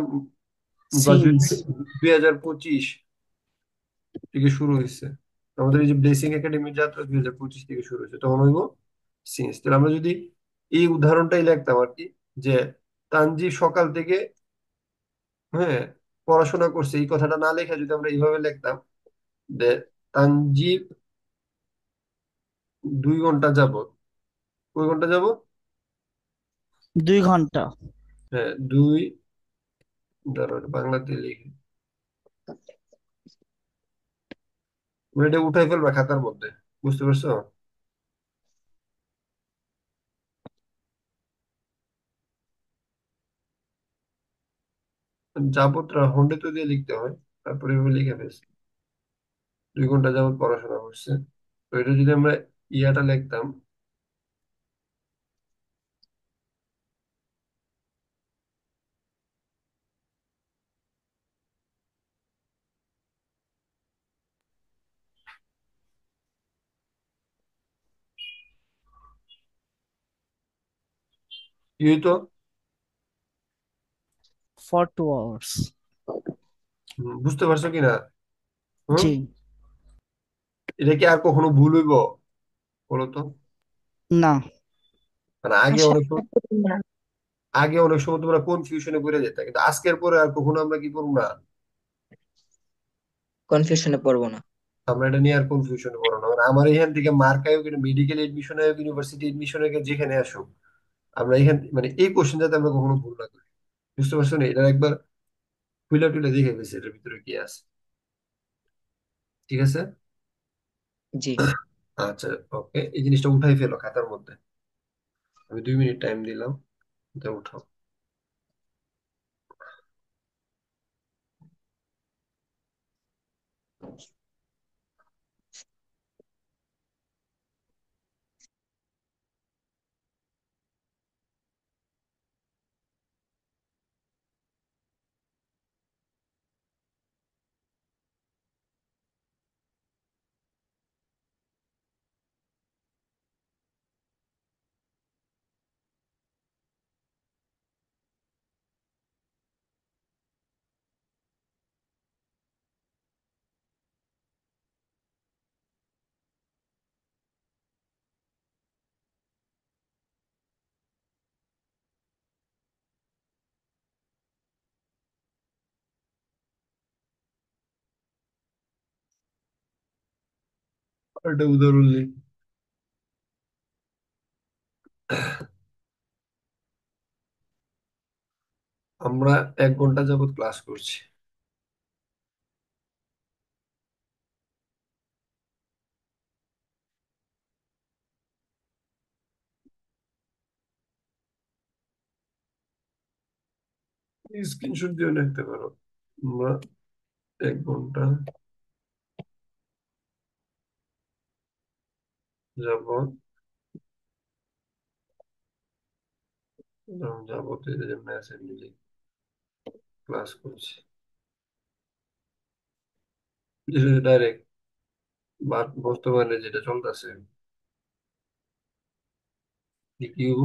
বা সিন্স। 2025 থেকে শুরু হয়েছে। আমাদের এই যে ব্লেসিং একাডেমির যাত্রা 2025 থেকে শুরু হয়েছে, তখন হইব সিন্স। তাহলে আমরা যদি এই উদাহরণটাই লিখতাম আর কি, যে তানজি সকাল থেকে, হ্যাঁ, পড়াশোনা করছে, এই কথাটা না লেখা যদি আমরা এইভাবে লিখতাম, যে তানজিব 2 ঘন্টা যাবত, কয় ঘন্টা যাবত? 2 ঘন্টা। হ্যাঁ, দুই, ধরো এটা বাংলাতে লিখি, তুমি এটা উঠাই ফেলবা খাতার মধ্যে। বুঝতে পারছো? যাবতটা হন্ডে তো দিয়ে লিখতে হয়, তারপরে এভাবে লিখে ফেলছি 2 ঘন্টা যাবত পড়াশোনা করছে। তো এটা যদি আমরা ইয়াটা লিখতাম, কি হইতো? for 2 hours. বুঝতে পারছো কিনা? হুম। জি। এটা কি আর কখনো ভুল হইব বলো তো? না। মানে আগে আশা অনেক সময়, করি না। আগে অনেক সময় তোমরা কনফিউশনে পড়ে যেত, কিন্তু আজকের পরে আর কখনো আমরা কি করবো না। কনফিউশনে পড়বো না। আমরা এটা নিয়ে আর কনফিউশনে পড়ো না। মানে আমার এখান থেকে মার্ক আয়োগ, মেডিকেল এডমিশন আয়োগ, ইউনিভার্সিটি এডমিশন আয়োগ, যেখানে আসুক, আমরা এখান মানে এই কোশ্চেন যাতে আমরা কখনো ভুল না করি। বুঝতে পারছো না? এটা একবার খুলে টুলে দেখে গেছে এটার ভিতরে কি আছে। ঠিক আছে। জি। আচ্ছা, ওকে, এই জিনিসটা উঠাই ফেলো খাতার মধ্যে। আমি 2 মিনিট টাইম দিলাম, এটা উঠাও। একটা উদাহরণ নিই। আমরা 1 ঘন্টা যাবত ক্লাস করছি। স্ক্রিনশট দিয়ে নিতে পারো। আমরা 1 ঘন্টা যাবত, যাবত এই যে ম্যাথ ক্লাস করছি, যেটা ডাইরেক্ট বর্তমানে যেটা চলতেছে। কিউ,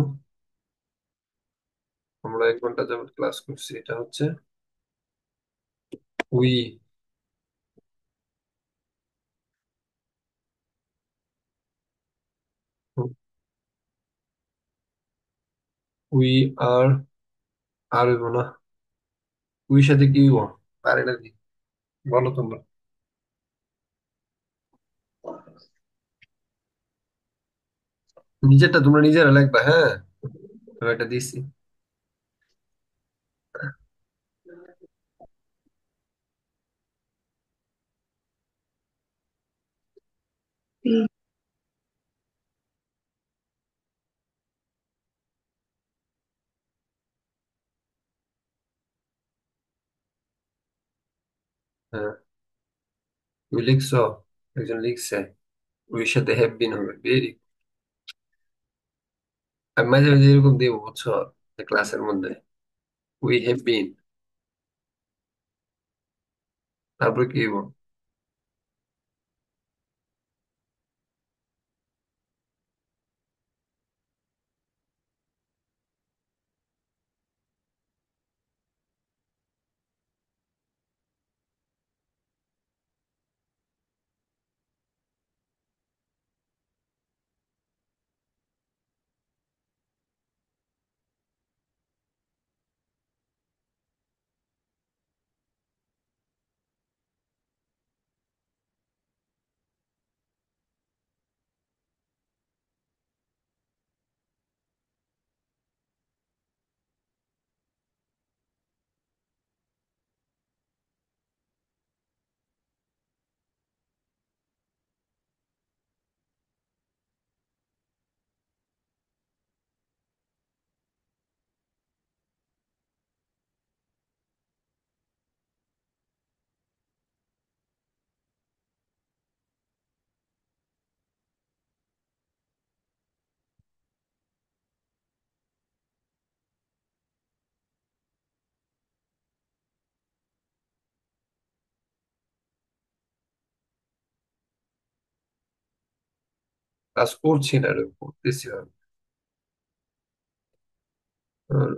আমরা 1 ঘন্টা যাবত ক্লাস করছি, এটা হচ্ছে উই উই আর, আর হইব না, উই সাথে কি হইব? পারে নাকি? বলো তোমরা। নিজেরটা তোমরা নিজেরা লিখবা, হ্যাঁ? আমি একটা দিচ্ছি। হ্যাঁ, তুমি লিখছো, একজন লিখছে, উইর সাথে হ্যাভ বিন হবে, ভেরি। আমি মাঝে মাঝে এরকম দেবো, বুঝছো, ক্লাসের মধ্যে উই হ্যাভ বিন, তারপর কি হইব? ক্লাস করছি না, এরকম করতেছি আমি। আর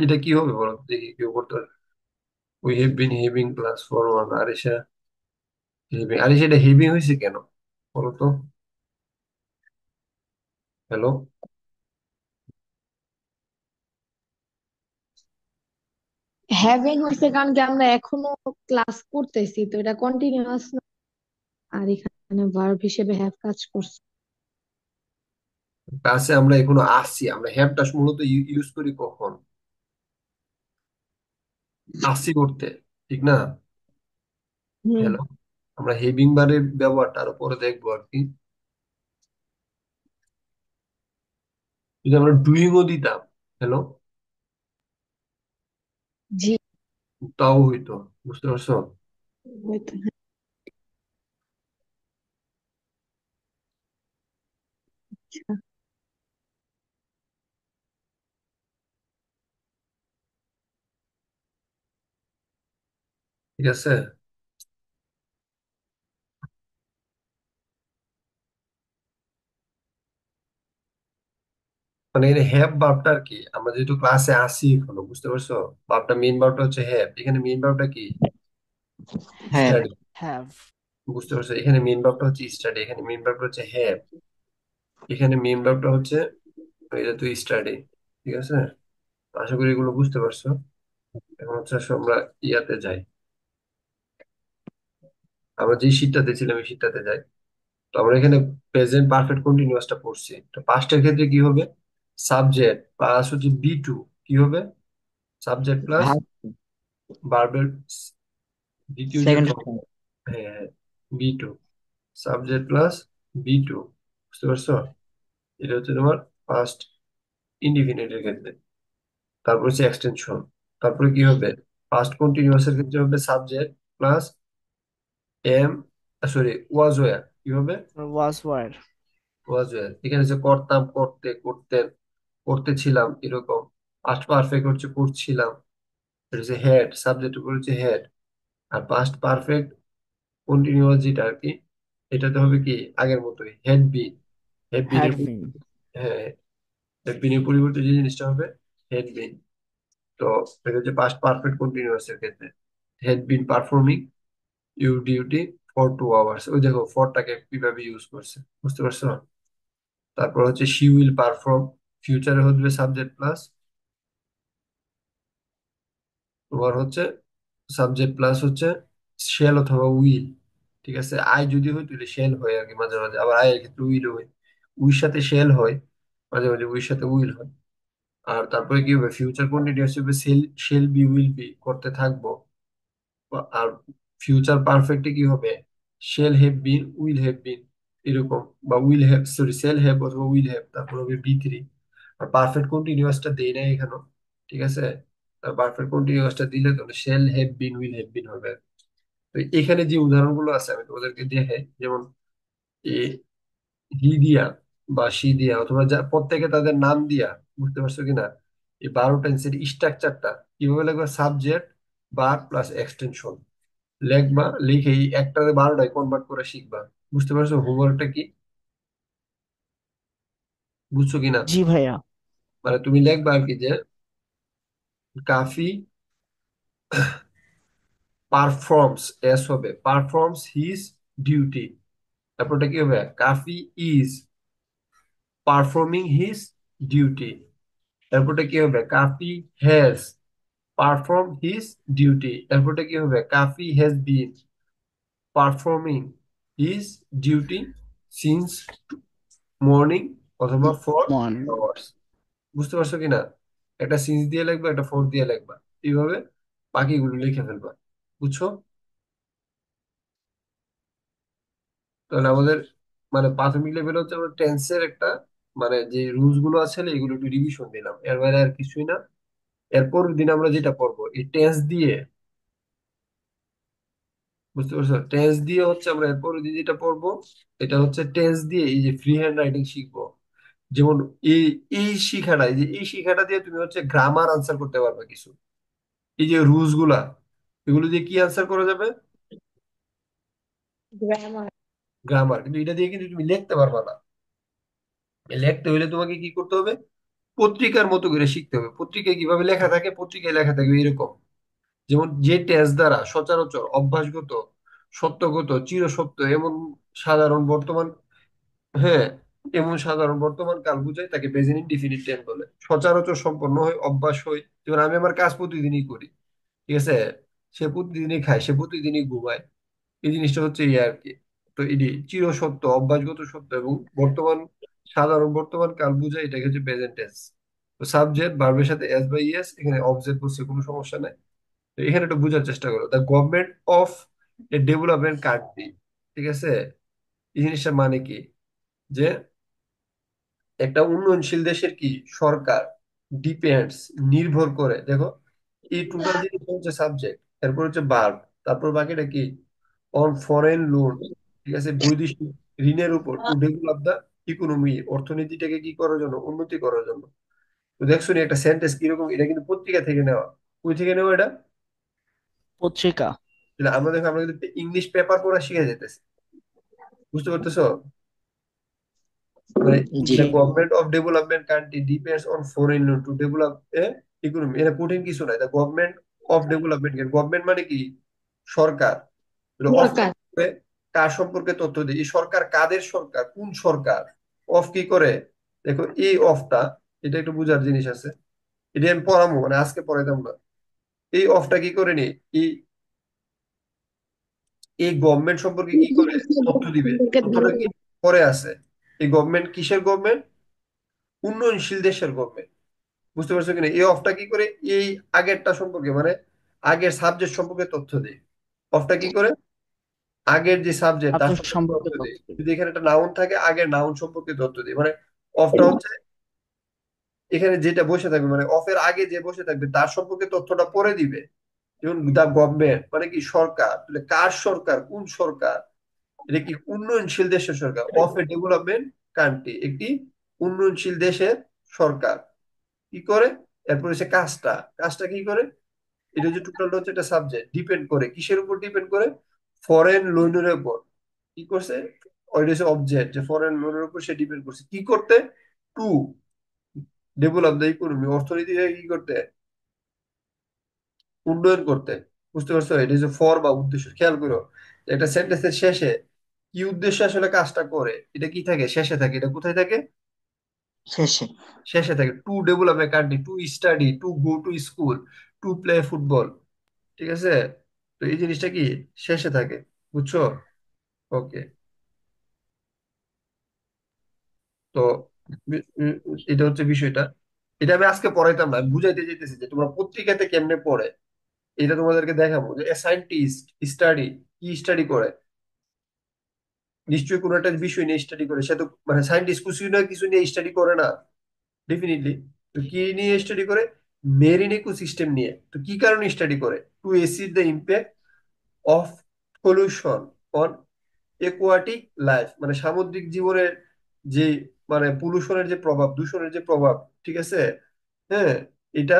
এটা কি হবে বলো তো, দেখি কেউ করতে পারে? We have been having class for one, Arisha having, Arisha এটা হেভিং হয়েছে কেন বলো তো? হ্যালো? হ্যাভিং হয়েছে কারণ কি আমরা এখনো ক্লাস করতেছি, তো এটা কন্টিনিউয়াস না। আর এখানে ভার্ব হিসেবে হ্যাভ কাজ করছে। ক্লাসে আমরা এখনো আসছি, আমরা হ্যাভটা মূলত ইউজ করি কখন? আসছি করতে, ঠিক না? হুম। হ্যালো? আমরা হেভিং বারের ব্যবহারটা আরো পরে দেখবো আর কি। যদি আমরা ডুইংও দিতাম, হ্যালো, জি। তাও হইতো। বুঝতে পারছো? হয়তো। আচ্ছা। ঠিক আছে। মানে এখানে হ্যাভ ভার্বটা আর কি, আমরা যেহেতু ক্লাসে আসি এখনো, বুঝতে পারছো? ভার্বটা, মেইন ভার্বটা হচ্ছে হ্যাভ, এখানে মেইন ভার্বটা কি? হ্যাঁ। স্টাডি। হ্যাভ। বুঝতে পারছো? এখানে মেইন ভার্বটা হচ্ছে স্টাডি, এখানে মেইন ভার্বটা হচ্ছে হ্যাভ, এখানে মেইন ভার্বটা হচ্ছে, এটা তো স্টাডি। ঠিক আছে, আশা করি এগুলো বুঝতে পারছো। এখন হচ্ছে আসো আমরা ইয়াতে যাই, আমরা যে শীটটাতে ছিলাম এই শীটটাতে যাই। তো আমরা এখানে প্রেজেন্ট পারফেক্ট কন্টিনিউয়াসটা পড়ছি, তো পাস্টের ক্ষেত্রে কি হবে? সাবজেক্ট প্লাস হচ্ছে বি টু, কি হবে? সাবজেক্ট প্লাস ভার্ব ভার্বের দ্বিতীয় যে সেকেন্ড ফর্ম। হ্যাঁ হ্যাঁ, V two, subject plus V two. বুঝতে পারছো? এটা হচ্ছে তোমার ফার্স্ট ইনডিফিনিটের ক্ষেত্রে। তারপর হচ্ছে এক্সটেনশন। তারপরে কি হবে? ফার্স্ট কন্টিনিউয়াস এর ক্ষেত্রে হবে subject plus am, sorry was were, কি হবে? Was were. Was were. এখানে যে করতাম, করতে, করতেন, করতেছিলাম, এরকম। পাস্ট পারফেক্ট হচ্ছে করছিলাম, এটা হচ্ছে হেড, সাবজেক্ট উপর হচ্ছে হেড। আর পাস্ট পারফেক্ট কন্টিনিউয়াস যেটা আর কি, এটাতে হবে কি আগের মতোই, had be. Had been had এর বিন। হ্যাঁ, হেড বিন এর পরিবর্তে যে জিনিসটা হবে হেড বিন। তো এটা হচ্ছে পাস্ট পারফেক্ট কন্টিনিউয়াস এর ক্ষেত্রে, had been performing your duty for 2 hours. ওই দেখো ফরটাকে কিভাবে ইউজ করছে, বুঝতে পারছো? তারপর হচ্ছে শি উইল পারফর্ম, ফিউচারে হচ্ছে সাবজেক্ট প্লাস তোমার হচ্ছে সাবজেক্ট প্লাস হচ্ছে শেল অথবা উইল। ঠিক আছে, আই যদি হয় তাহলে শেল হয় আর কি, মাঝে মাঝে আবার আই এর ক্ষেত্রে উইল হয়। উইর সাথে শেল হয়, মাঝে মাঝে উইর সাথে উইল হয়। আর তারপরে কি হবে? ফিউচার কন্টিনিউয়াস হবে shall, shall be, will be, করতে থাকবো। আর ফিউচার পারফেক্টে কি হবে? Shall have been, will have been, এরকম। বা will have, sorry shall have অথবা উইল হ্যাভ, তারপর হবে বি থ্রি। আর পারফেক্ট কন্টিনিউয়াসটা দেই নাই এখানে, ঠিক আছে? পারফেক্ট কন্টিনিউয়াসটা দিলে তো shall have been, will have been হবে। তো এখানে যে উদাহরণগুলো আছে আমি তোমাদেরকে দেখাই, যেমন এ হি দিয়া বা সি দিয়া অথবা যা প্রত্যেকে তাদের নাম দিয়া, বুঝতে পারছো কিনা? এই 12 টেন্সের স্ট্রাকচারটা কিভাবে লাগবে? সাবজেক্ট বার প্লাস এক্সটেনশন লেখবা, লিখে এই একটাতে 12টায় কনভার্ট করে শিখবা। বুঝতে পারছো হোমওয়ার্কটা কি? বুঝছো কিনা? জি ভাইয়া। মানে তুমি লিখবা আর কি যে কাফি পারফর্মস, এস হবে, পারফর্মস হিজ ডিউটি। তারপরটা কি হবে? Kafi is performing his duty. তারপরটা কি হবে? Kafi has perform his duty. তারপরটা কি হবে? Kafi has been performing his duty since morning অথবা ফর মন। আওয়ার্স। বুঝতে পারছো কিনা? একটা সিন্স দিয়ে লিখবা, একটা ফর দিয়ে লিখবা, এইভাবে বাকিগুলো লিখে ফেলবা। বুঝছো? তাহলে আমাদের মানে প্রাথমিক লেভেল হচ্ছে আমরা টেন্সের একটা মানে যে রুলস গুলো আছে না, এগুলো একটু রিভিশন দিলাম, এর বাইরে আর কিছুই না। এরপর দিন আমরা যেটা পড়বো এই টেন্স দিয়ে, বুঝতে পারছো? টেন্স দিয়ে হচ্ছে আমরা এরপর দিন যেটা পড়বো, এটা হচ্ছে টেন্স দিয়ে এই যে ফ্রি হ্যান্ড রাইটিং শিখবো। যেমন এই এই শিখাটা, এই যে এই শিখাটা দিয়ে তুমি হচ্ছে গ্রামার আনসার করতে পারবে কিছু। এই যে রুলস গুলা, এগুলো দিয়ে কি আনসার করা যাবে? গ্রামার। গ্রামার। কিন্তু এটা দিয়ে কিন্তু তুমি লিখতে পারবে না। লিখতে হলে তোমাকে কি করতে হবে? পত্রিকার মতো করে শিখতে হবে। পত্রিকায় কিভাবে লেখা থাকে, পত্রিকায় লেখা থাকবে এরকম। যেমন যে টেন্স দ্বারা সচরাচর, অভ্যাসগত, সত্যগত, চিরসত্য, এমন সাধারণ বর্তমান, হ্যাঁ, এমন সাধারণ বর্তমান কাল বুঝায় তাকে প্রেজেন্ট ইনডিফিনিট টেন্স বলে। সচরাচর সম্পন্ন হয়, অভ্যাস হয়। যেমন আমি আমার কাজ প্রতিদিনই করি, ঠিক আছে, সে প্রতিদিনই খায়, সে প্রতিদিনই ঘুমায়, এই জিনিসটা হচ্ছে ইয়ে আর কি। তো এটি চিরসত্য, অভ্যাসগত সত্য এবং বর্তমান, সাধারণ বর্তমান কাল বুঝায়, এটাকে হচ্ছে প্রেজেন্ট টেন্স। তো সাবজেক্ট ভার্বের সাথে এস বাই ইএস, এখানে অবজেক্ট বসছে, কোনো সমস্যা নাই। তো এখানে একটু বোঝার চেষ্টা করো, the government of A development country, ঠিক আছে, এই জিনিসটার মানে কি? যে একটা উন্নয়নশীল দেশের কি সরকার, ডিপেন্ডস, নির্ভর করে, দেখো এই টোটাল জিনিস হচ্ছে সাবজেক্ট, এরপর হচ্ছে ভার্ব, তারপর বাকিটা কি, অন ফরেন লোন, ঠিক আছে, বৈদেশিক ঋণের উপর, টু ডেভেলপ দা ইকোনমি, অর্থনীতিটাকে কি করার জন্য, উন্নতি করার জন্য। তো দেখছো নি একটা সেন্টেন্স কিরকম, এটা কিন্তু পত্রিকা থেকে নেওয়া। কই থেকে নেওয়া এটা? পত্রিকা। তাহলে আমরা দেখো, আমরা কিন্তু ইংলিশ পেপার পড়া শিখে যেতেছি, বুঝতে পারতেছো? মানে জি। the government of development country depends on foreign loan to develop a economy, এটা কঠিন কিছু নাই। the government of development, government মানে কি? সরকার। অফ দরকার। কার সম্পর্কে তথ্য দেয়? এই সরকার কাদের সরকার, কোন সরকার? অফ কি করে? দেখো এই অফটা, এটা একটু বুঝার জিনিস আছে, এটা আমি পড়াবো, মানে আজকে পড়াইতাম না। এই অফটা কি করে নি, এই এই গভর্নমেন্ট সম্পর্কে কি করে তথ্য দিবে? তথ্যটা কি পরে আছে? এই গভর্নমেন্ট কিসের গভর্নমেন্ট? উন্নয়নশীল দেশের গভর্নমেন্ট। বুঝতে পারছো কিনা? এই অফটা কি করে এই আগেরটা সম্পর্কে, মানে আগের সাবজেক্ট সম্পর্কে তথ্য দেয়। অফটা কি করে আগের যে সাবজেক্ট তার সাবজেক্ট সম্পর্কে সম্পর্কে তথ্য দেয়। তথ্য দিবে। যদি এখানে একটা নাউন থাকে, আগের নাউন সম্পর্কে তথ্য দেয়। মানে অফটা হচ্ছে এখানে যেটা বসে থাকবে, মানে অফের আগে যে বসে থাকবে তার সম্পর্কে তথ্যটা পরে দিবে। যেমন দা গভর্নমেন্ট মানে কি সরকার, তাহলে কার সরকার, কোন সরকার? এটা কি উন্নয়নশীল দেশের সরকার, অফ এ ডেভেলপমেন্ট কান্ট্রি, একটি উন্নয়নশীল দেশের সরকার কি করে। এরপর হচ্ছে কাজটা, কাজটা কি করে? এটা যে টোটালটা হচ্ছে একটা সাবজেক্ট, ডিপেন্ড করে কিসের উপর? ডিপেন্ড করে ফরেন লোনের উপর। কি করছে? ওইটা হচ্ছে অবজেক্ট, যে ফরেন লোনের উপর সে ডিপেন্ড করছে কি করতে? টু ডেভেলপ দ্য ইকোনমি, অর্থনীতিকে কি করতে? উন্নয়ন করতে। বুঝতে পারছো? এটা হচ্ছে ফর বা উদ্দেশ্য। খেয়াল করো একটা সেন্টেন্সের শেষে কি উদ্দেশ্যে আসলে কাজটা করে, এটা কি থাকে? শেষে থাকে। এটা কোথায় থাকে? শেষে। শেষে থাকে। To develop a country, to study, to go to school, to play football, ঠিক আছে। তো এই জিনিসটা কি শেষে থাকে, বুঝছো? ওকে। তো এটা হচ্ছে বিষয়টা। এটা আমি আজকে পড়াইতাম না, আমি বুঝাইতে চাইতেছি যে তোমরা পত্রিকাতে কেমনে পড়ে, এটা তোমাদেরকে দেখাবো। যে সায়েন্টিস্ট স্টাডি, কি স্টাডি করে? নিশ্চয়ই কোনো একটা বিষয় নিয়ে স্টাডি করে। সে তো মানে সায়েন্টিস্ট কিছু না কিছু নিয়ে স্টাডি করে না, ডেফিনেটলি। তো কি নিয়ে স্টাডি করে? মেরিন ইকোসিস্টেম নিয়ে। তো কি কারণে স্টাডি করে? To assess the impact of pollution on aquatic life, মানে সামুদ্রিক জীবনের যে, মানে পলিউশনের যে প্রভাব, দূষণের যে প্রভাব, ঠিক আছে, হ্যাঁ, এটা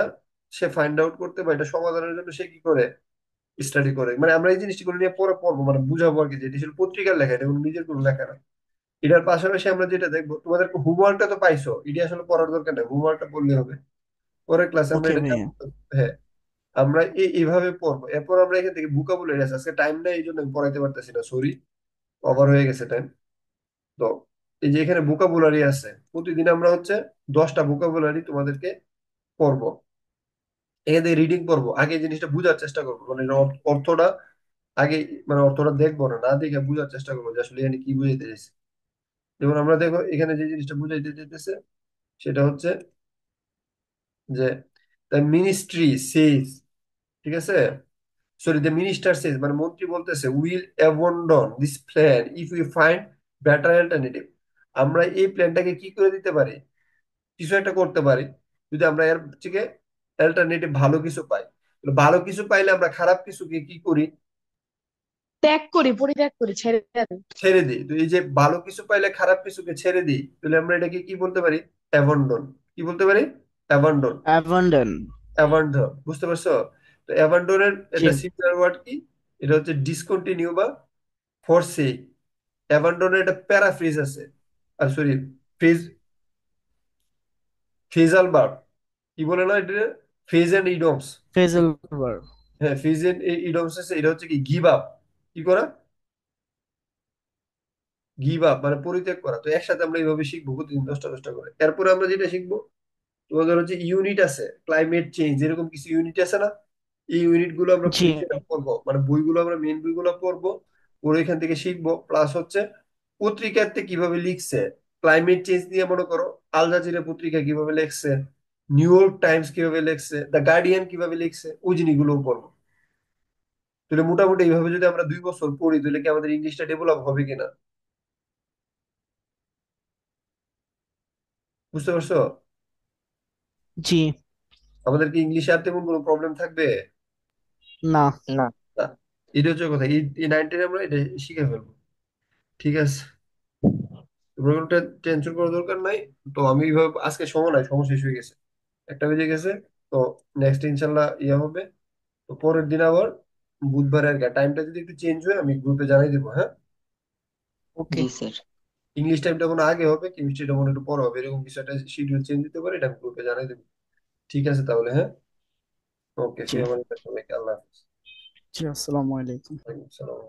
সে ফাইন্ড আউট করতে বা এটা সমাধানের জন্য সে কি করে? স্টাডি করে। মানে আমরা এই জিনিসগুলো নিয়ে পরে পড়বো, মানে বুঝাবো আর কি, যে এটা ছিল পত্রিকার লেখা, এটা কোনো নিজের কোনো লেখা না। এটার পাশাপাশি আমরা যেটা দেখবো, তোমাদেরকে হোমওয়ার্কটা তো পাইছো, এটা আসলে পড়ার দরকার নেই, হোমওয়ার্কটা পড়লে হবে। পরের ক্লাসে আমরা ওকে এটা ভাইয়া। জানবো। হ্যাঁ, আমরা এইভাবে পড়বো। এরপর আমরা এখান থেকে ভোকাবুলারি আছে, আজকে টাইম নেই এই জন্য আমি পড়াইতে পারতেছি না, সরি, ওভার হয়ে গেছে টাইম। তো এই যে এখানে ভোকাবুলারি আছে, প্রতিদিন আমরা হচ্ছে 10টা ভোকাবুলারি তোমাদেরকে পড়বো। এখান থেকে রিডিং পড়বো, আগে এই জিনিসটা বুঝার চেষ্টা করবো, মানে এর অর্থটা আগে, মানে অর্থটা দেখবো না, না দেখে বুঝার চেষ্টা করবো যে আসলে এখানে কি বুঝাইতে চাইছে। যেমন আমরা দেখো এখানে যে জিনিসটা বুঝাইতে চাইতেছে, সেটা হচ্ছে যে দ্য মিনিস্ট্রি সেজ, ঠিক আছে, সরি দ্য মিনিস্টার সেজ, মানে মন্ত্রী বলতেছে, will abandon this plan if you find better alternative. আমরা এই প্ল্যানটাকে কি করে দিতে পারি? কিছু একটা করতে পারি যদি আমরা এর থেকে অল্টারনেটিভ ভালো কিছু পাই। তাহলে ভালো কিছু পাইলে আমরা খারাপ কিছুকে কি করি? ত্যাগ করি, পরিত্যাগ করি, ছেড়ে দিই। ছেড়ে দিই। তো এই যে ভালো কিছু পাইলে খারাপ কিছুকে ছেড়ে দিই, তাহলে আমরা এটাকে কি বলতে পারি? অ্যাবান্ডন। কি বলতে পারি? অ্যাবান্ডন। অ্যাবান্ডন। অ্যাবান্ডন, বুঝতে পারছো? তো অ্যাবান্ডনের জি। একটা সিমিলার ওয়ার্ড কি? এটা হচ্ছে ডিসকন্টিনিউ বা ফরসেক। অ্যাবান্ডনের একটা প্যারাফ্রেজ আছে, আর সরি, ফ্রেজ, ফ্রেজাল ভার্ব, কি বলে না এটা, phrase and idioms. Phrasal verb. হ্যাঁ, ফ্রেজ এন্ড ইডমস আছে। এটা হচ্ছে কি গিভ আপ, কি করা, গিভ আপ মানে পরিত্যাগ করা। তো একসাথে আমরা এইভাবে শিখবো প্রতিদিন 10টা 10টা করে। এরপরে আমরা যেটা শিখবো, তোমাদের হচ্ছে ইউনিট আছে, ক্লাইমেট চেঞ্জ, এরকম কিছু ইউনিট আছে না? এই ইউনিট গুলো আমরা জি। পড়বো, মানে বইগুলো আমরা মেন বইগুলো পড়বো, পড়ে এখান থেকে শিখবো। প্লাস হচ্ছে পত্রিকাতে কিভাবে লিখছে, ক্লাইমেট চেঞ্জ নিয়ে মনে করো আল জাজিরা পত্রিকা কিভাবে লিখছে, নিউ ইয়র্ক টাইমস কিভাবে লিখছে, দ্য গার্ডিয়ান কিভাবে লিখছে, ওই জিনিসগুলো পড়বো। তাহলে মোটামুটি এইভাবে যদি আমরা 2 বছর পড়ি, তাহলে কি আমাদের ইংলিশটা ডেভেলপ হবে কিনা? বুঝতে পারছো? জি। আমাদের কি ইংলিশে আর তেমন কোনো প্রবলেম থাকবে না। না। না? এটা হচ্ছে কথা, এই 9-10 আমরা এটা শিখে ফেলবো। ঠিক আছে, তোমার কোনো টেনশন করার দরকার নাই। তো আমি এইভাবে, আজকে সময় নাই, সময় শেষ হয়ে গেছে, 1টা বেজে গেছে। তো নেক্সট ইনশাল্লাহ ইয়ে হবে। তো পরের দিন আবার বুধবারে আর কি, টাইমটা যদি একটু চেঞ্জ হয় আমি গ্রুপে জানাই দেবো, হ্যাঁ? ওকে। জি স্যার। ইংলিশ টাইমটা মনে হয় আগে হবে, কেমিস্ট্রিটা মনে হয় একটু পরে হবে, এরকম কিছু একটা শিডিউল চেঞ্জ দিতে পারে, এটা আমি গ্রুপে জানাই দেবো। ঠিক আছে তাহলে, হ্যাঁ। ওকে, জি। ফি আমার সবাইকে আল্লাহ হাফিজ। জি, আসসালামু আলাইকুম। ওয়ালাইকুম আসসালাম।